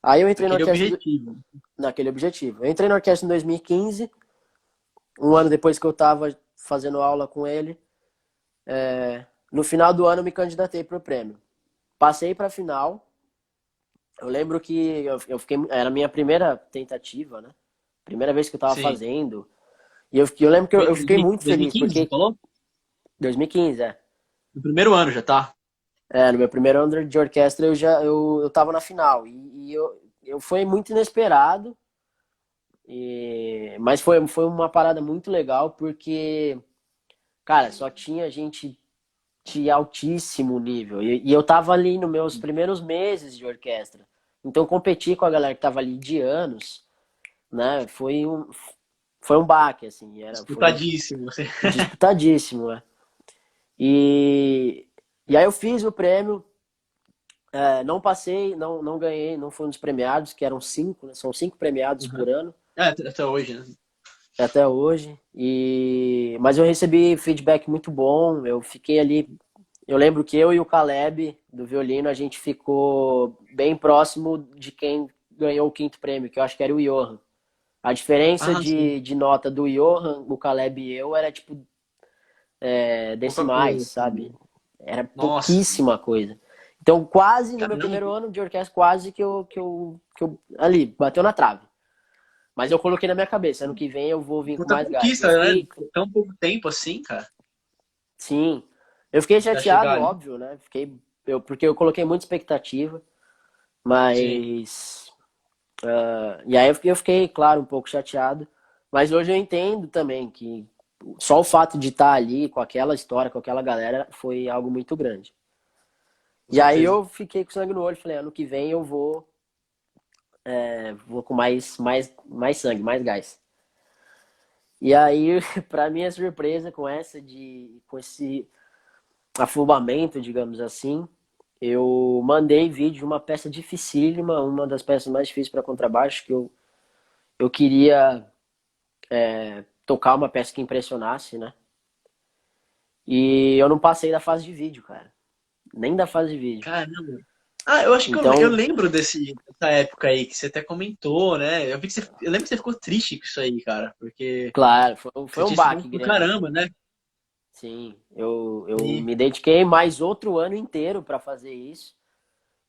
Aí eu entrei na Aquele orquestra objetivo. naquele objetivo. Eu entrei na orquestra em 2015, um ano depois que eu estava fazendo aula com ele. No final do ano eu me candidatei para o prêmio. Passei para a final. Eu lembro que eu fiquei, era a minha primeira tentativa, né? Primeira vez que eu estava Sim. fazendo. E eu lembro que Foi eu fiquei muito feliz, 2015, você porque falou? 2015, é. No primeiro ano já tá. No meu primeiro ano de orquestra eu tava na final. E eu foi muito inesperado. Mas foi uma parada muito legal, porque, cara, só tinha gente de altíssimo nível. E eu tava ali nos meus primeiros meses de orquestra. Então competir com a galera que tava ali de anos, né, foi um baque, assim, foi Disputadíssimo. Você... disputadíssimo, né? E, e aí eu fiz o prêmio, não passei, não ganhei, não fui um dos premiados, que eram 5, né? São 5 premiados Uhum. por ano, É, até hoje, né? até hoje. Mas eu recebi feedback muito bom, eu fiquei ali. Eu lembro que eu e o Caleb, do violino, a gente ficou bem próximo de quem ganhou o quinto prêmio, que eu acho que era o Johan. A diferença Ah, sim. de nota do Johan, o Caleb e eu era tipo Pouca decimais, coisa, sabe? assim. Era Nossa. pouquíssima coisa. Então, quase no meu Caramba. primeiro ano de orquestra, quase que eu ali, bateu na trave. Mas eu coloquei na minha cabeça, ano que vem eu vou vir com Puta mais gás. Eu conquista, né? fiquei, Tão pouco tempo assim, cara. sim, eu fiquei Já chegar chateado, ali. óbvio, né? Porque eu coloquei muita expectativa. Sim. Mas. E aí eu fiquei, claro, um pouco chateado. Mas hoje eu entendo também que só o fato de estar ali com aquela história, com aquela galera, foi algo muito grande. Com E aí certeza. eu fiquei com sangue no olho, falei, ano que vem eu vou com mais sangue, mais gás. E aí, para minha surpresa, com esse afobamento, digamos assim, eu mandei vídeo de uma peça dificílima, uma das peças mais difíceis para contrabaixo, que eu queria tocar uma peça que impressionasse, né? E eu não passei da fase de vídeo, cara. Nem da fase de vídeo. Caramba. Ah, eu acho que eu Então, lembro dessa época aí que você até comentou, né? Eu lembro que você ficou triste com isso aí, cara, porque claro, você foi um tinha estudado baque pro grande. caramba, né? Sim, eu E, me dediquei mais outro ano inteiro para fazer isso.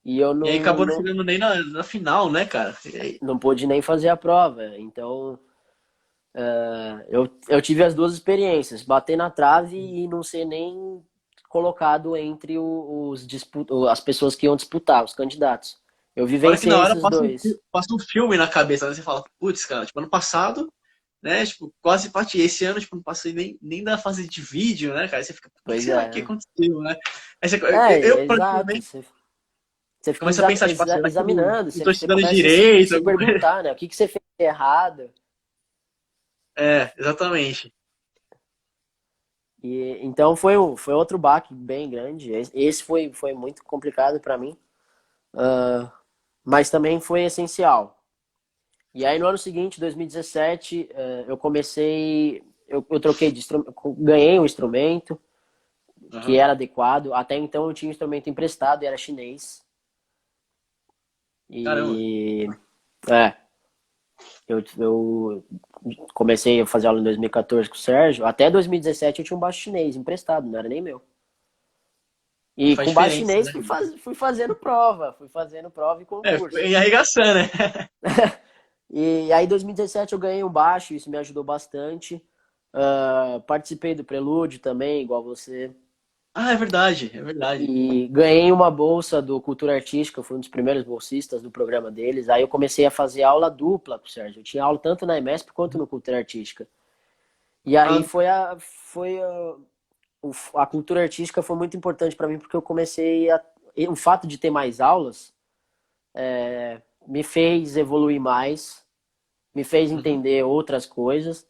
E eu e aí acabou não chegando nem na final, né, cara? não pude nem fazer a prova. Então, eu tive as duas experiências, bater na trave e não ser nem colocado entre as pessoas que iam disputar, os candidatos. Eu Fora que na vivenciei hora esses dois. passa um filme na cabeça, né? Você fala, putz, cara, tipo, ano passado, né? Tipo, quase empatei. Esse ano, tipo, não passei nem da fase de vídeo, né, cara? Aí você fica, o que Pois será que é. aconteceu, né? Aí você, É, exato. particularmente, Você fica começa a pensar, tipo, ah, será que eu examinando, não tô você estudando começa a direito? se perguntar, né? O que você fez de errado? É, exatamente. E, então foi outro baque bem grande. Esse foi muito complicado para mim, mas também foi essencial. E aí no ano seguinte, 2017, eu comecei, eu troquei de instrumento, ganhei um instrumento que Aham. era adequado. Até então eu tinha um instrumento emprestado e era chinês. Caramba. E é, eu comecei a fazer aula em 2014 com o Sérgio. Até 2017 eu tinha um baixo chinês emprestado, não era nem meu. E Faz com baixo diferença, chinês né? fui fazendo prova e É, concurso. foi arregaçando, né? E aí, em 2017, eu ganhei um baixo, isso me ajudou bastante. Participei do Prelúdio também, igual você. Ah, é verdade, é verdade. E ganhei uma bolsa do Cultura Artística, eu fui um dos primeiros bolsistas do programa deles. Aí eu comecei a fazer aula dupla com o Sérgio. Eu tinha aula tanto na EMESP quanto no Cultura Artística. E aí Ah, a cultura artística foi muito importante para mim, porque eu comecei a. O fato de ter mais aulas me fez evoluir mais, me fez uhum. entender outras coisas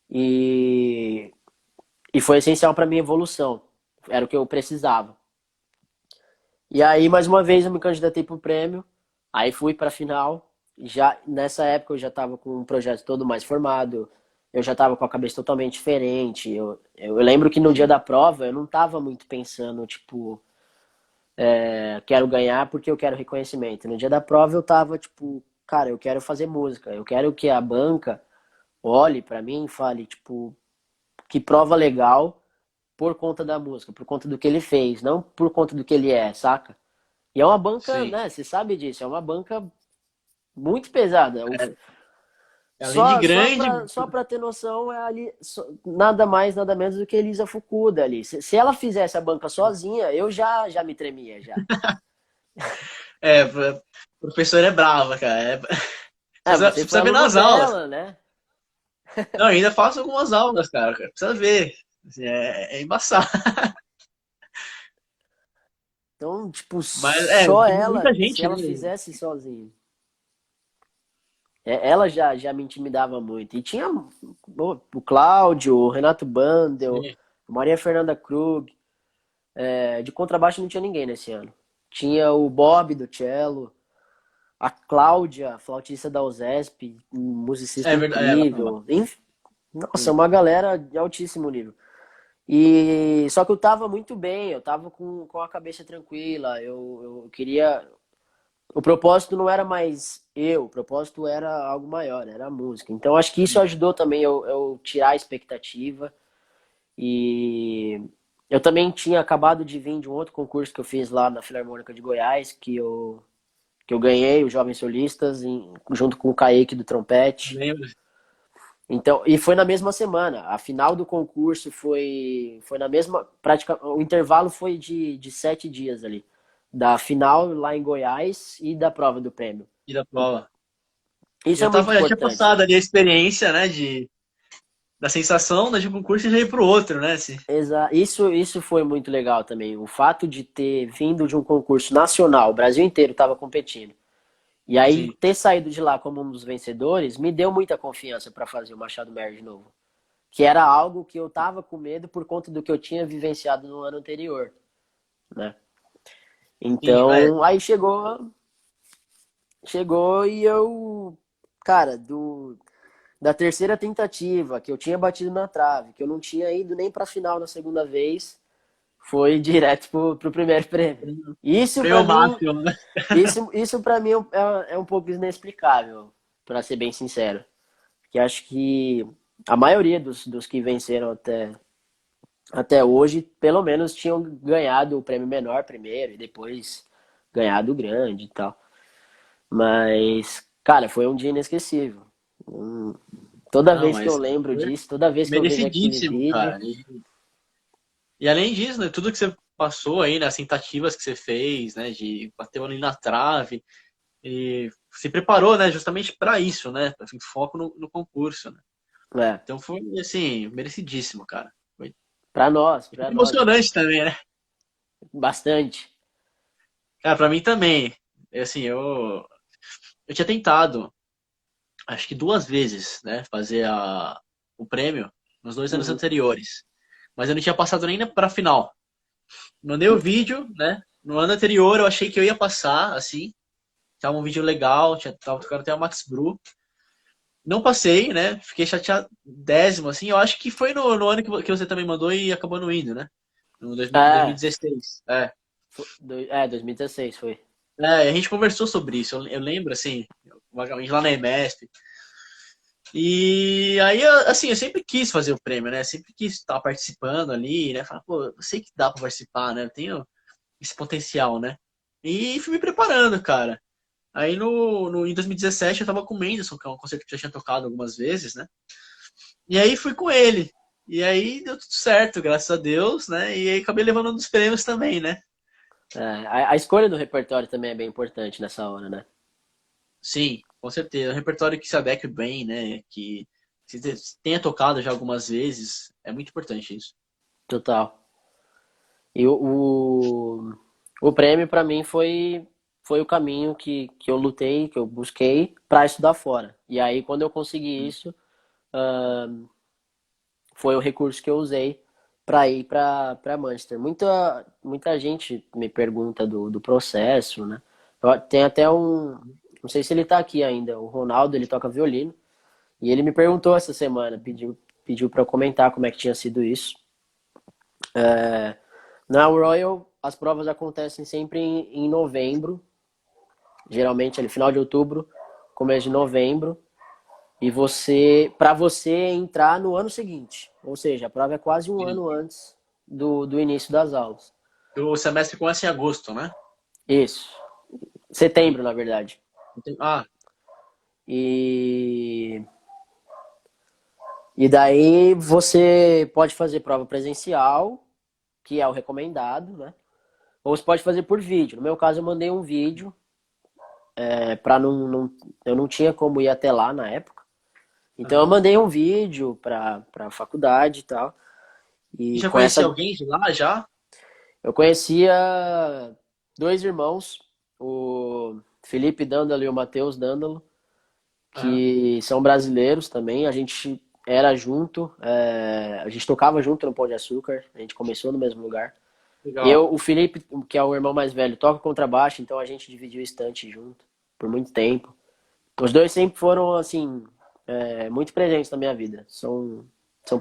e, e foi essencial para minha evolução. Era o que eu precisava. E aí, mais uma vez, eu me candidatei para o prêmio, aí fui para a final. Já nessa época eu já estava com um projeto todo mais formado, eu já estava com a cabeça totalmente diferente. Eu lembro que no dia Sim. da prova eu não estava muito pensando, tipo, quero ganhar porque eu quero reconhecimento. No dia da prova eu tava, tipo, cara, eu quero fazer música, eu quero que a banca olhe pra mim e fale, tipo, que prova legal por conta da música, por conta do que ele fez, não por conta do que ele é, saca? E é uma banca, Sim. né, você sabe disso, é uma banca muito pesada. Além de grande, Só pra ter noção, é ali nada mais, nada menos do que Elisa Fukuda ali. Se ela fizesse a banca sozinha, eu já me tremia já. é, professor é brava, cara. Você Você foi precisa ver aluno nas aulas. dela, né? Não, ainda faço algumas aulas, cara. Precisa ver. Assim, é embaçado. Então, tipo, Mas, só tem muita ela, se gente, né? ela fizesse sozinha, ela já me intimidava muito. E tinha o Cláudio, o Renato Bandel, Sim. a Maria Fernanda Krug. De contrabaixo não tinha ninguém nesse ano. Tinha o Bob do cello, a Cláudia, flautista da USESP, um musicista É verdade, ela tava. incrível. Nossa, Sim. uma galera de altíssimo nível. E só que eu tava muito bem, eu tava com a cabeça tranquila, eu queria. O propósito não era mais eu, o propósito era algo maior, era a música. Então acho que isso Sim. ajudou também eu tirar a expectativa. E eu também tinha acabado de vir de um outro concurso que eu fiz lá na Filarmônica de Goiás, que eu ganhei, os Jovens Solistas, junto com o Kaique do trompete. Lembro. Então, e foi na mesma semana. A final do concurso foi na mesma. O intervalo foi de 7 dias ali. Da final lá em Goiás e da prova do prêmio. E da prova. Isso é muito Já tinha importante. passado ali a experiência, né? da sensação, né, de um concurso e já ir pro outro, né? Assim. Isso foi muito legal também. O fato de ter vindo de um concurso nacional, o Brasil inteiro estava competindo. E aí Sim. ter saído de lá como um dos vencedores me deu muita confiança para fazer o Machado Meyer de novo. Que era algo que eu tava com medo por conta do que eu tinha vivenciado no ano anterior, né? Sim, Então, aí chegou e eu, cara, da terceira tentativa, que eu tinha batido na trave, que eu não tinha ido nem pra final na segunda vez, foi direto pro primeiro prêmio. Isso pra prêmio mim, máximo, né? isso para mim é um pouco inexplicável, pra ser bem sincero. Que acho que a maioria dos que venceram até hoje, pelo menos tinham ganhado o prêmio menor primeiro e depois ganhado o grande e tal. Mas, cara, foi um dia inesquecível. Toda Não, vez que eu mas lembro foi disso, toda vez que eu vejo aquele merecidíssimo, vídeo, cara. E além disso, né, tudo que você passou aí, nas tentativas que você fez, né, de bater ali na trave, e se preparou, né, justamente para isso, né, assim, foco no concurso, né. é, Então foi, assim, merecidíssimo, cara. Foi pra nós emocionante também, né. bastante. Cara, pra mim também. Assim, eu tinha tentado, acho que 2 vezes, né, fazer o prêmio nos 2 anos Uhum. anteriores. Mas eu não tinha passado nem pra final. Mandei o vídeo, né? No ano anterior eu achei que eu ia passar, assim. Tava um vídeo legal, tava tocando até o Max Bru. Não passei, né? Fiquei chateado décimo, assim. Eu acho que foi no ano que você também mandou e acabou não indo, né? No É, 2016. É. 2016 foi. É, a gente conversou sobre isso. Eu lembro, assim, vagamente lá na EMESP. E aí, assim, eu sempre quis fazer o prêmio, né? Sempre quis estar participando ali, né? Falar, pô, eu sei que dá pra participar, né? Eu tenho esse potencial, né? E fui me preparando, cara. Aí em 2017 eu tava com o Mendelssohn, que é um concerto que eu já tinha tocado algumas vezes, né? E aí fui com ele. E aí deu tudo certo, graças a Deus, né? E aí acabei levando um dos prêmios também, né? É, a escolha do repertório também é bem importante nessa hora, né? Sim, com certeza. É um repertório que se adeque bem, né? Que se tenha tocado já algumas vezes. É muito importante isso. Total. E o prêmio para mim foi o caminho que eu lutei, que eu busquei para estudar fora. E aí, quando eu consegui isso, foi o recurso que eu usei para ir para Manchester. Muita gente me pergunta do processo, né? Tem até não sei se ele tá aqui ainda, o Ronaldo, ele toca violino, e ele me perguntou essa semana, pediu para eu comentar como é que tinha sido isso. Na Royal, as provas acontecem sempre em novembro, geralmente ali final de outubro, começo de novembro, e para você entrar no ano seguinte, ou seja, a prova é quase um Sim. ano antes do início das aulas. O semestre começa em agosto, né? Isso, setembro, na verdade. Ah, E daí você pode fazer prova presencial, que é o recomendado, né? Ou você pode fazer por vídeo. No meu caso, eu mandei um vídeo, para eu não tinha como ir até lá na época. Então eu aham. mandei um vídeo para a faculdade e tal. E E já com conhecia essa alguém de lá já? eu conhecia dois irmãos, o Felipe Dandalo e o Matheus Dandalo, Aham. que são brasileiros também. A gente era junto, a gente tocava junto no Pão de Açúcar, a gente começou no mesmo lugar. Legal. O Felipe, que é o irmão mais velho, toca contrabaixo, então a gente dividiu o estante junto por muito tempo. Os dois sempre foram, assim, muito presentes na minha vida. São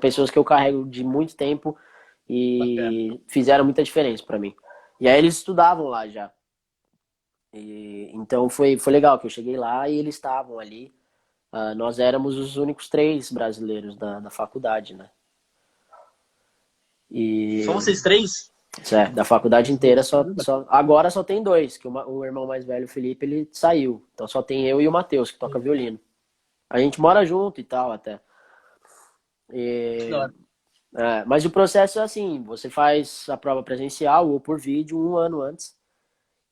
pessoas que eu carrego de muito tempo Bacana. e fizeram muita diferença para mim. E aí eles estudavam lá já. Então foi legal que eu cheguei lá e eles estavam ali. Nós éramos os únicos três brasileiros da faculdade, né? Só E vocês três? da faculdade inteira Caramba. agora só tem dois, que o irmão mais velho, o Felipe, ele saiu. Então só tem eu e o Matheus, que toca violino. A gente mora junto e tal até. Que da E, hora. mas o processo é assim, você faz a prova presencial ou por vídeo um ano antes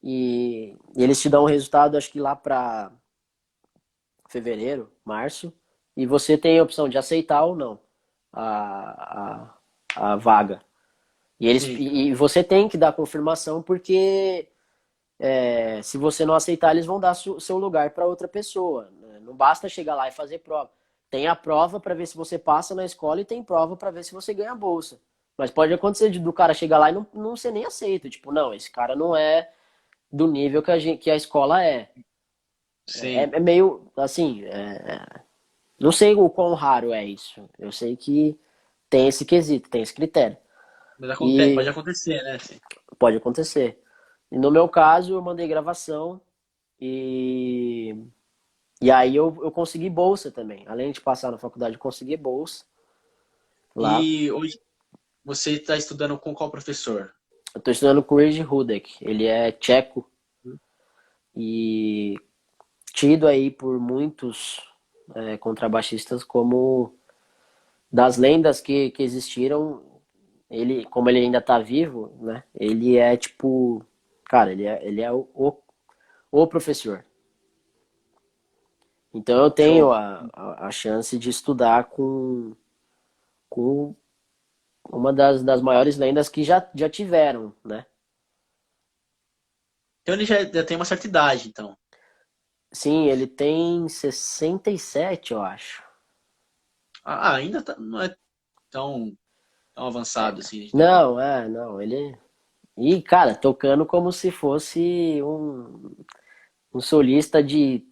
e eles te dão o resultado, acho que lá para fevereiro, março, e você tem a opção de aceitar ou não. a, a vaga. Sim. E você tem que dar confirmação porque se você não aceitar, eles vão dar seu lugar para outra pessoa, né? Não basta chegar lá e fazer prova. Tem a prova para ver se você passa na escola e tem prova para ver se você ganha a bolsa. Mas pode acontecer do cara chegar lá e não ser nem aceito. Tipo, não, esse cara não é do nível que a escola é. Sim. É meio assim, não sei o quão raro é isso. Eu sei que tem esse quesito, tem esse critério. Mas pode E acontecer, né? Sim. pode acontecer. E no meu caso, eu mandei gravação e, e aí eu consegui bolsa também. Além de passar na faculdade, eu consegui bolsa lá. E hoje você está estudando com qual professor? Eu estou estudando com o Jerzy Hudek. Ele é tcheco e tido aí por muitos contrabaixistas como das lendas que existiram. Ele, como ele ainda tá vivo, né? Ele é tipo, cara, ele é o professor. Então eu tenho Show. a chance de estudar com uma das maiores lendas que já tiveram, né? Então ele já tem uma certa idade, então. Sim, ele tem 67, eu acho. Ainda não é tão avançado assim de idade. Não, ele. E, cara, tocando como se fosse um solista de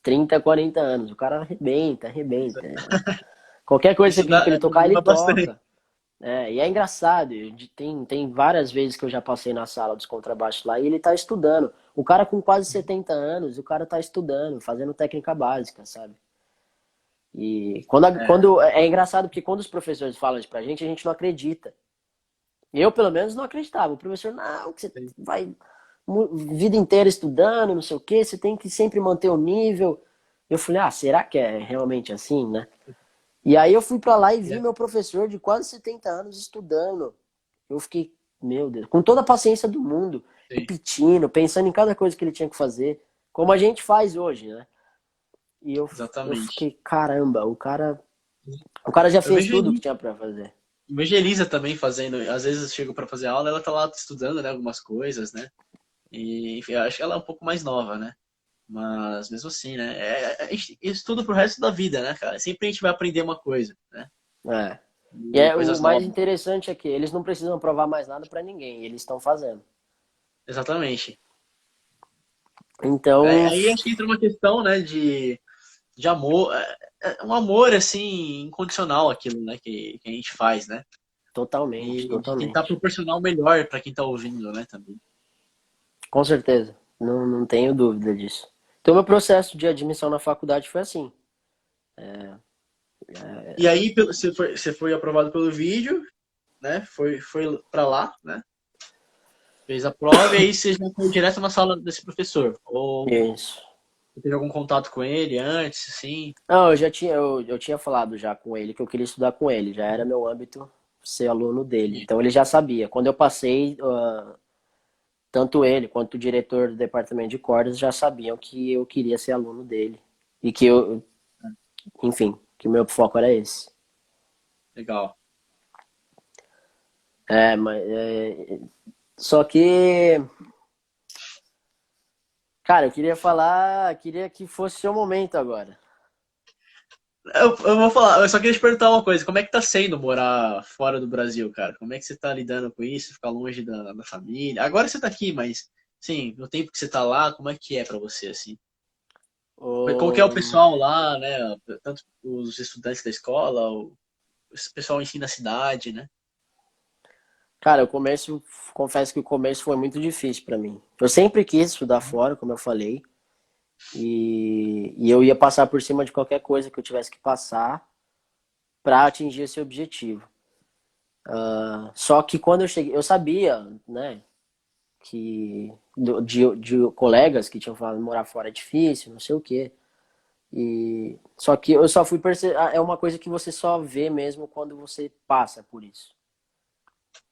30, 40 anos. O cara arrebenta, arrebenta. Qualquer coisa que você Isso pedir pra ele tocar, ele anima bastante. toca. E é engraçado, tem várias vezes que eu já passei na sala dos contrabaixos lá e ele tá estudando. O cara com quase 70 anos, o cara tá estudando, fazendo técnica básica, sabe? E É, é engraçado porque quando os professores falam isso pra gente, a gente não acredita. Eu, pelo menos, não acreditava. O professor, não, que você vai vida inteira estudando, não sei o quê, você tem que sempre manter o nível. Eu falei, será que é realmente assim, né? E aí eu fui pra lá e vi meu professor de quase 70 anos estudando. Eu fiquei, meu Deus, com toda a paciência do mundo, sim, repetindo, pensando em cada coisa que ele tinha que fazer, como a gente faz hoje, né? E eu exatamente. fiquei, caramba, o cara já Eu fez vejo tudo o que tinha pra fazer. Vejo a Elisa também fazendo, às vezes eu chego para fazer aula, ela tá lá estudando, né, algumas coisas, né? E enfim, eu acho que ela é um pouco mais nova, né? Mas mesmo assim, né? A gente estuda pro resto da vida, né, cara? Sempre a gente vai aprender uma coisa, né? É. E E o coisas mais novas. interessante é que eles não precisam provar mais nada pra ninguém, eles estão fazendo. Exatamente. Então, Aí acho que entra uma questão, né, de amor, um amor assim incondicional aquilo, né, que a gente faz, né? totalmente, E de tentar totalmente. proporcionar o melhor para quem tá ouvindo, né, também. Com certeza. Não tenho dúvida disso. Então, meu processo de admissão na faculdade foi assim. E aí você foi aprovado pelo vídeo, né? Foi para lá, né? Fez a prova e aí você já foi direto na sala desse professor. Ou Isso. você teve algum contato com ele antes, assim? Não, eu tinha falado já com ele que eu queria estudar com ele, já era meu âmbito ser aluno dele. Então ele já sabia. Quando eu passei, tanto ele quanto o diretor do departamento de cordas já sabiam que eu queria ser aluno dele. E que enfim, que o meu foco era esse. Legal. Mas só que, cara, eu queria falar, queria que fosse seu momento agora. Eu vou falar, eu só queria te perguntar uma coisa. Como é que tá sendo morar fora do Brasil, cara? Como é que você tá lidando com isso? Ficar longe da família? Agora você tá aqui, mas, sim, no tempo que você tá lá, como é que é pra você, assim? Como que é o Ô, pessoal lá, né? Tanto os estudantes da escola, o pessoal em si na cidade, né? cara, o começo, confesso que o começo foi muito difícil pra mim. Eu sempre quis estudar fora, como eu falei, e eu ia passar por cima de qualquer coisa que eu tivesse que passar pra atingir esse objetivo. Só que quando eu cheguei, eu sabia, né, que de colegas que tinham falado morar fora é difícil, não sei o quê. E só que eu só fui perceber, é uma coisa que você só vê mesmo quando você passa por isso.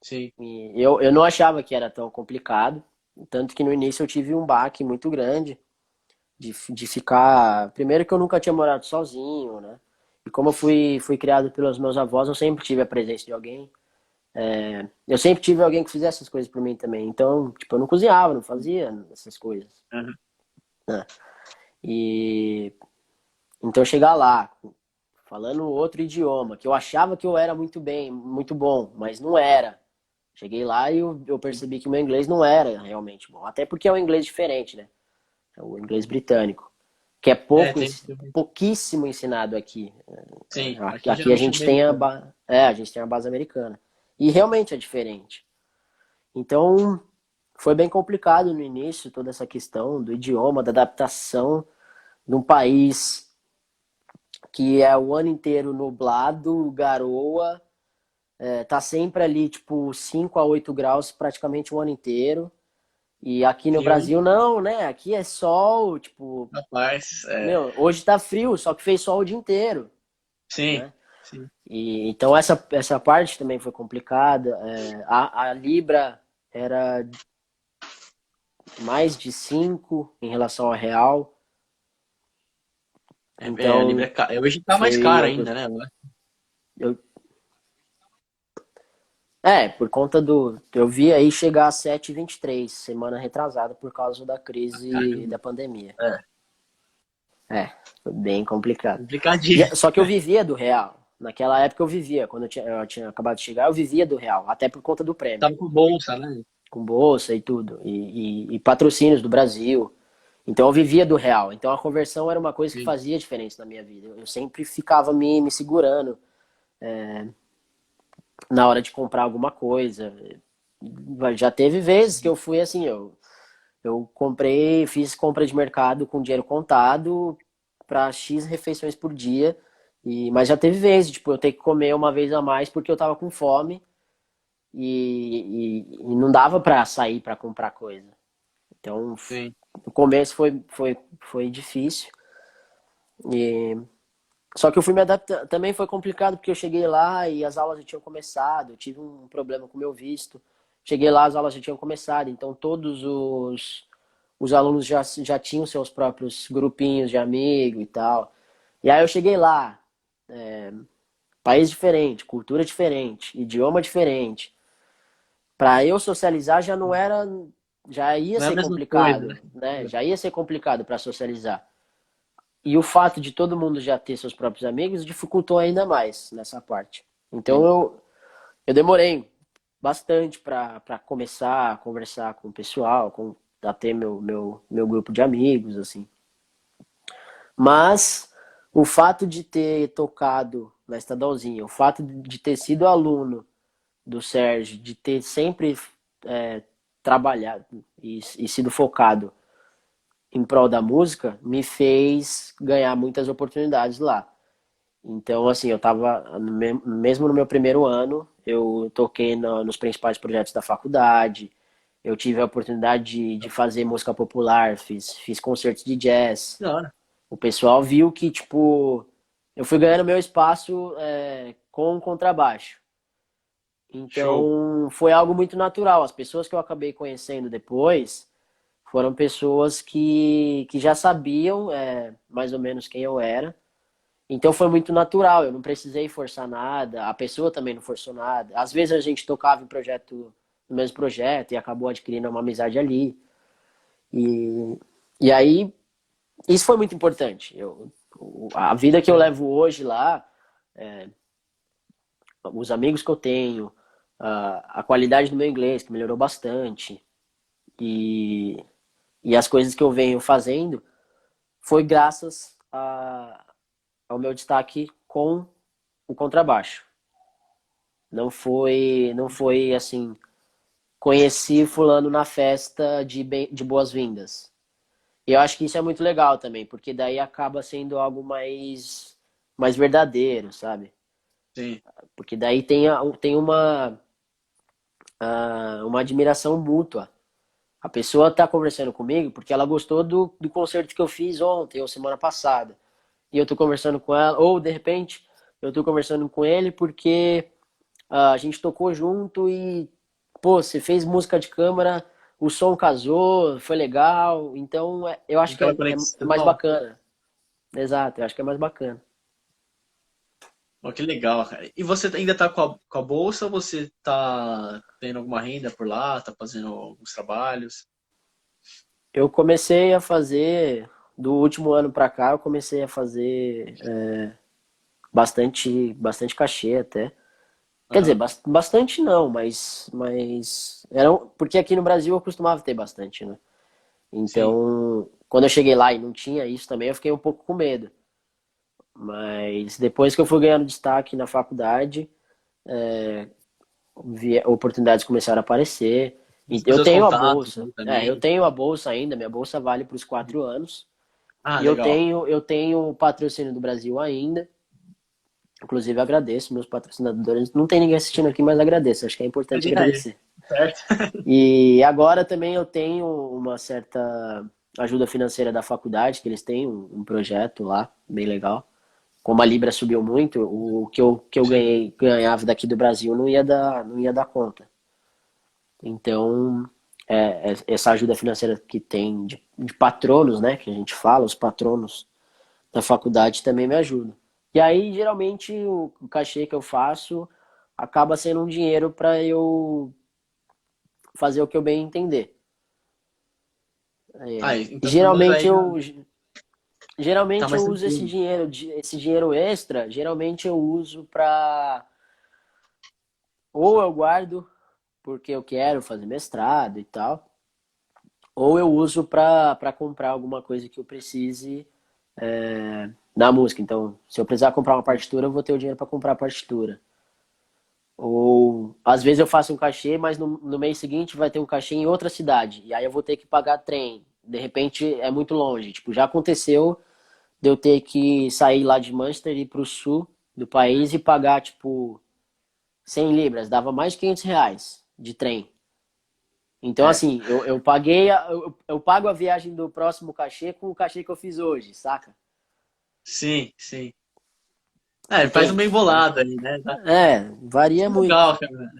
Sim. E eu não achava que era tão complicado, tanto que no início eu tive um baque muito grande de ficar. Primeiro que eu nunca tinha morado sozinho, né? E como eu fui criado pelos meus avós, eu sempre tive a presença de alguém. Eu sempre tive alguém que fizesse essas coisas por mim também. Então, tipo, eu não cozinhava, não fazia essas coisas, Aham. né? E então chegar lá, falando outro idioma, que eu achava que eu era muito bem, muito bom, mas não era. Cheguei lá e eu percebi que o meu inglês não era realmente bom. Até porque é um inglês diferente, né? É o inglês britânico, que é É, pouco, tem. pouquíssimo ensinado aqui. Sim, Aqui, aqui aqui a geralmente é gente tem americano. a gente tem a base americana. E realmente é diferente. Então, foi bem complicado no início toda essa questão do idioma, da adaptação num país que é o ano inteiro nublado, garoa, tá sempre ali tipo 5 a 8 graus praticamente o ano inteiro. E aqui no Frio, Brasil não, né? Aqui é sol, tipo, rapaz. meu, hoje tá frio, só que fez sol o dia inteiro, Sim, né? sim. E então essa parte também foi complicada. A Libra era mais de 5 em relação ao real. A Libra Então é cara. Hoje tá mais foi cara uma ainda, coisa. né? Eu, por conta do. Eu vi aí chegar a 7,23 semana retrasada, por causa da crise Caramba. da pandemia. É, Foi bem complicado. complicadinho. Só que eu vivia do real. Naquela época eu vivia. Quando eu tinha acabado de chegar, eu vivia do real. Até por conta do prêmio. Tava com bolsa, né? Com bolsa e tudo. E patrocínios do Brasil. Então eu vivia do real. Então a conversão era uma coisa que Sim. fazia diferença na minha vida. Eu sempre ficava me segurando na hora de comprar alguma coisa. Já teve vezes que eu fui assim, eu comprei, fiz compra de mercado com dinheiro contado para X refeições por dia. Mas já teve vezes, tipo, eu ter que comer uma vez a mais porque eu tava com fome e não dava para sair para comprar coisa. Então, Sim. no começo foi difícil. E só que eu fui me adaptando. Também foi complicado porque eu cheguei lá e as aulas já tinham começado. Eu tive um problema com o meu visto. Cheguei lá, as aulas já tinham começado. Então todos os alunos já tinham seus próprios grupinhos de amigo e tal. E aí eu cheguei lá, país diferente, cultura diferente, idioma diferente. Para eu socializar já não era, já ia Não é a ser mesma coisa, né? complicado, né? Já ia ser complicado para socializar. E o fato de todo mundo já ter seus próprios amigos dificultou ainda mais nessa parte. Então Sim. eu demorei bastante para começar a conversar com o pessoal, a ter meu grupo de amigos, assim. Mas o fato de ter tocado na Estadalzinha, o fato de ter sido aluno do Sérgio, de ter sempre é, trabalhado e sido focado em prol da música, me fez ganhar muitas oportunidades lá. Então, assim, eu tava, mesmo no meu primeiro ano, eu toquei nos principais projetos da faculdade, eu tive a oportunidade de fazer música popular, fiz concertos de jazz. Da hora. O pessoal viu que, tipo, eu fui ganhando meu espaço com o contrabaixo. Show. Então, foi algo muito natural. As pessoas que eu acabei conhecendo depois foram pessoas que já sabiam mais ou menos quem eu era. Então, foi muito natural. Eu não precisei forçar nada. A pessoa também não forçou nada. Às vezes a gente tocava em projeto, no mesmo projeto e acabou adquirindo uma amizade ali. E, e aí, isso foi muito importante. A vida que eu É. levo hoje lá, os amigos que eu tenho, a qualidade do meu inglês, que melhorou bastante, e, e as coisas que eu venho fazendo, foi graças ao meu destaque com o contrabaixo. Não foi assim, conheci fulano na festa de boas-vindas. E eu acho que isso é muito legal também, porque daí acaba sendo algo mais verdadeiro, sabe? Sim. Porque daí tem uma admiração mútua. A pessoa está conversando comigo porque ela gostou do concerto que eu fiz ontem ou semana passada. E eu estou conversando com ela, ou de repente eu estou conversando com ele porque a gente tocou junto e, pô, você fez música de câmara, o som casou, foi legal. Então eu acho que Aquela é mais conexão. bacana. Exato, eu acho que é mais bacana. Pô, que legal, cara. E você ainda tá com a bolsa ou você tá tendo alguma renda por lá? Tá fazendo alguns trabalhos? Eu comecei a fazer, do último ano pra cá, eu comecei a fazer bastante cachê até. Quer dizer, Aham. bastante não, era, porque aqui no Brasil eu costumava ter bastante, né? Sim. Então, quando eu cheguei lá e não tinha isso também, eu fiquei um pouco com medo. Mas depois que eu fui ganhando destaque na faculdade, oportunidades começaram a aparecer. E Você eu fazer os tenho a contatos bolsa. ali Eu também. tenho a bolsa ainda, minha bolsa vale para os 4 anos. Ah, E legal. eu tenho o patrocínio do Brasil ainda. Inclusive agradeço meus patrocinadores. Não tem ninguém assistindo aqui, mas agradeço. Acho que é importante Imagina aí. agradecer. Certo? E agora também eu tenho uma certa ajuda financeira da faculdade, que eles têm um projeto lá, bem legal. Como a Libra subiu muito, o que eu Sim. ganhava daqui do Brasil não ia dar conta. Então, essa ajuda financeira que tem de patronos, né, que a gente fala, os patronos da faculdade também me ajudam. E aí, geralmente, o cachê que eu faço acaba sendo um dinheiro para eu fazer o que eu bem entender. Ah, E então pelo menos aí já tá geralmente mais eu uso tranquilo. esse dinheiro extra, geralmente eu uso para ou eu guardo porque eu quero fazer mestrado e tal, ou eu uso para comprar alguma coisa que eu precise na música. Então, se eu precisar comprar uma partitura, eu vou ter o dinheiro para comprar a partitura. Ou às vezes eu faço um cachê, mas no mês seguinte vai ter um cachê em outra cidade. E aí eu vou ter que pagar trem. De repente é muito longe. Tipo, já aconteceu de eu ter que sair lá de Manchester e ir pro sul do país e pagar, tipo, 100 libras. Dava mais de R$ 500 de trem. Então, É. assim, eu paguei, eu pago a viagem do próximo cachê com o cachê que eu fiz hoje, saca? Sim, sim. É, faz um bem Entende? bolado aí, né? Varia Isso é muito. legal, cara.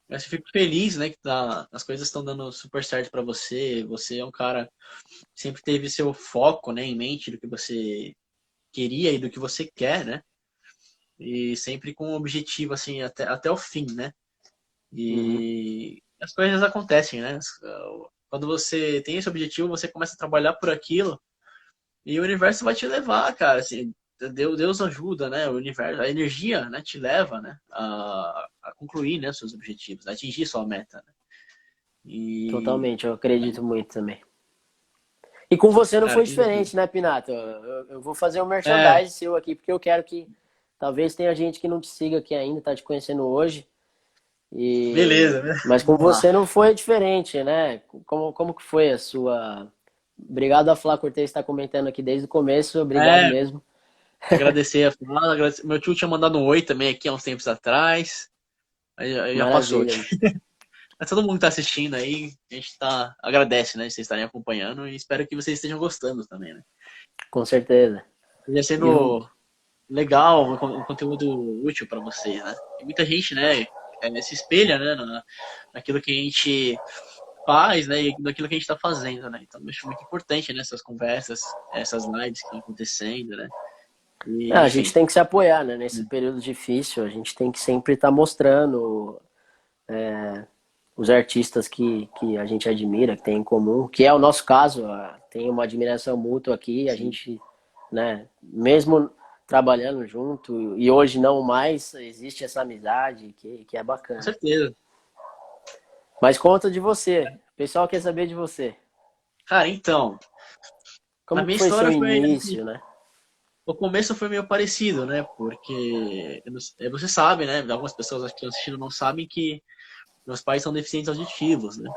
Eu fico feliz, né, que as coisas estão dando super certo pra você. Você é um cara que sempre teve seu foco, né, em mente do que você queria e do que você quer, né? E sempre com um objetivo, assim, até o fim, né? Uhum. E as coisas acontecem, né? Quando você tem esse objetivo, você começa a trabalhar por aquilo e o universo vai te levar, cara. Assim, Deus ajuda, né? O universo, a energia, né, te leva, né, a concluir, né, seus objetivos, a atingir sua meta, né? E, Totalmente, eu acredito muito também. E com você não cara, foi que legal. diferente, né, Pinato? Eu vou fazer um É, merchandising seu aqui, porque eu quero que talvez tenha gente que não te siga aqui ainda, tá te conhecendo hoje. beleza, né? Mas com Vamos lá. você não foi diferente, né? Como que foi a sua. Obrigado a Flá Cortez estar comentando aqui desde o começo, obrigado É, mesmo. agradecer a fala, meu tio tinha mandado um oi também aqui há uns tempos atrás, aí já passou aqui. Maravilha, Mas todo mundo que tá assistindo aí, a gente agradece, né, de vocês estarem acompanhando e espero que vocês estejam gostando também, né? com certeza. Esteja E, sendo legal, um conteúdo útil para vocês, né? E muita gente, né, se espelha, né, naquilo que a gente faz, né, e naquilo que a gente está fazendo, né? Então, eu acho muito importante, né, essas conversas, essas lives que estão acontecendo, né? E, a gente enfim, tem que se apoiar, né? Nesse período difícil, a gente tem que sempre estar mostrando os artistas que a gente admira, que tem em comum, que é o nosso caso, tem uma admiração mútua aqui, a sim, gente, né, mesmo trabalhando junto, e hoje não mais, existe essa amizade que é com bacana. certeza. Mas conta de você, o pessoal quer saber de você. Cara, então, a Como que minha foi seu história foi, assim, início, né? o começo foi meio parecido, né? Porque você sabe, né? Algumas pessoas que estão assistindo não sabem que meus pais são deficientes auditivos, né?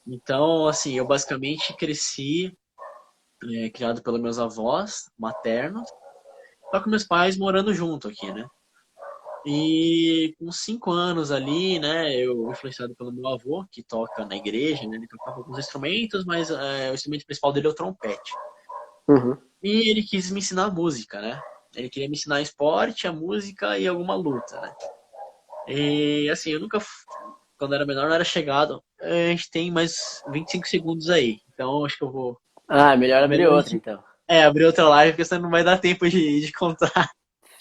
Então, assim, eu basicamente cresci criado pelos meus avós maternos, só com meus pais morando junto aqui, né? E com 5 anos ali, né, eu influenciado pelo meu avô, que toca na igreja, né? Ele tocava alguns instrumentos, mas o instrumento principal dele é o trompete. Uhum. E ele quis me ensinar música, né? Ele queria me ensinar esporte, a música e alguma luta, né? E assim, eu nunca, quando era menor, não era chegado. A gente tem mais 25 segundos aí. Então acho que eu vou. Ah, melhor É abrir melhor a outra gente então. abrir outra live, porque senão não vai dar tempo de contar.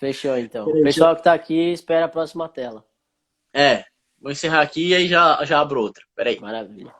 Fechou, então. O Peraí, pessoal que tá aqui espera a próxima tela. É, vou encerrar aqui e aí já abro outra. Peraí. Maravilha.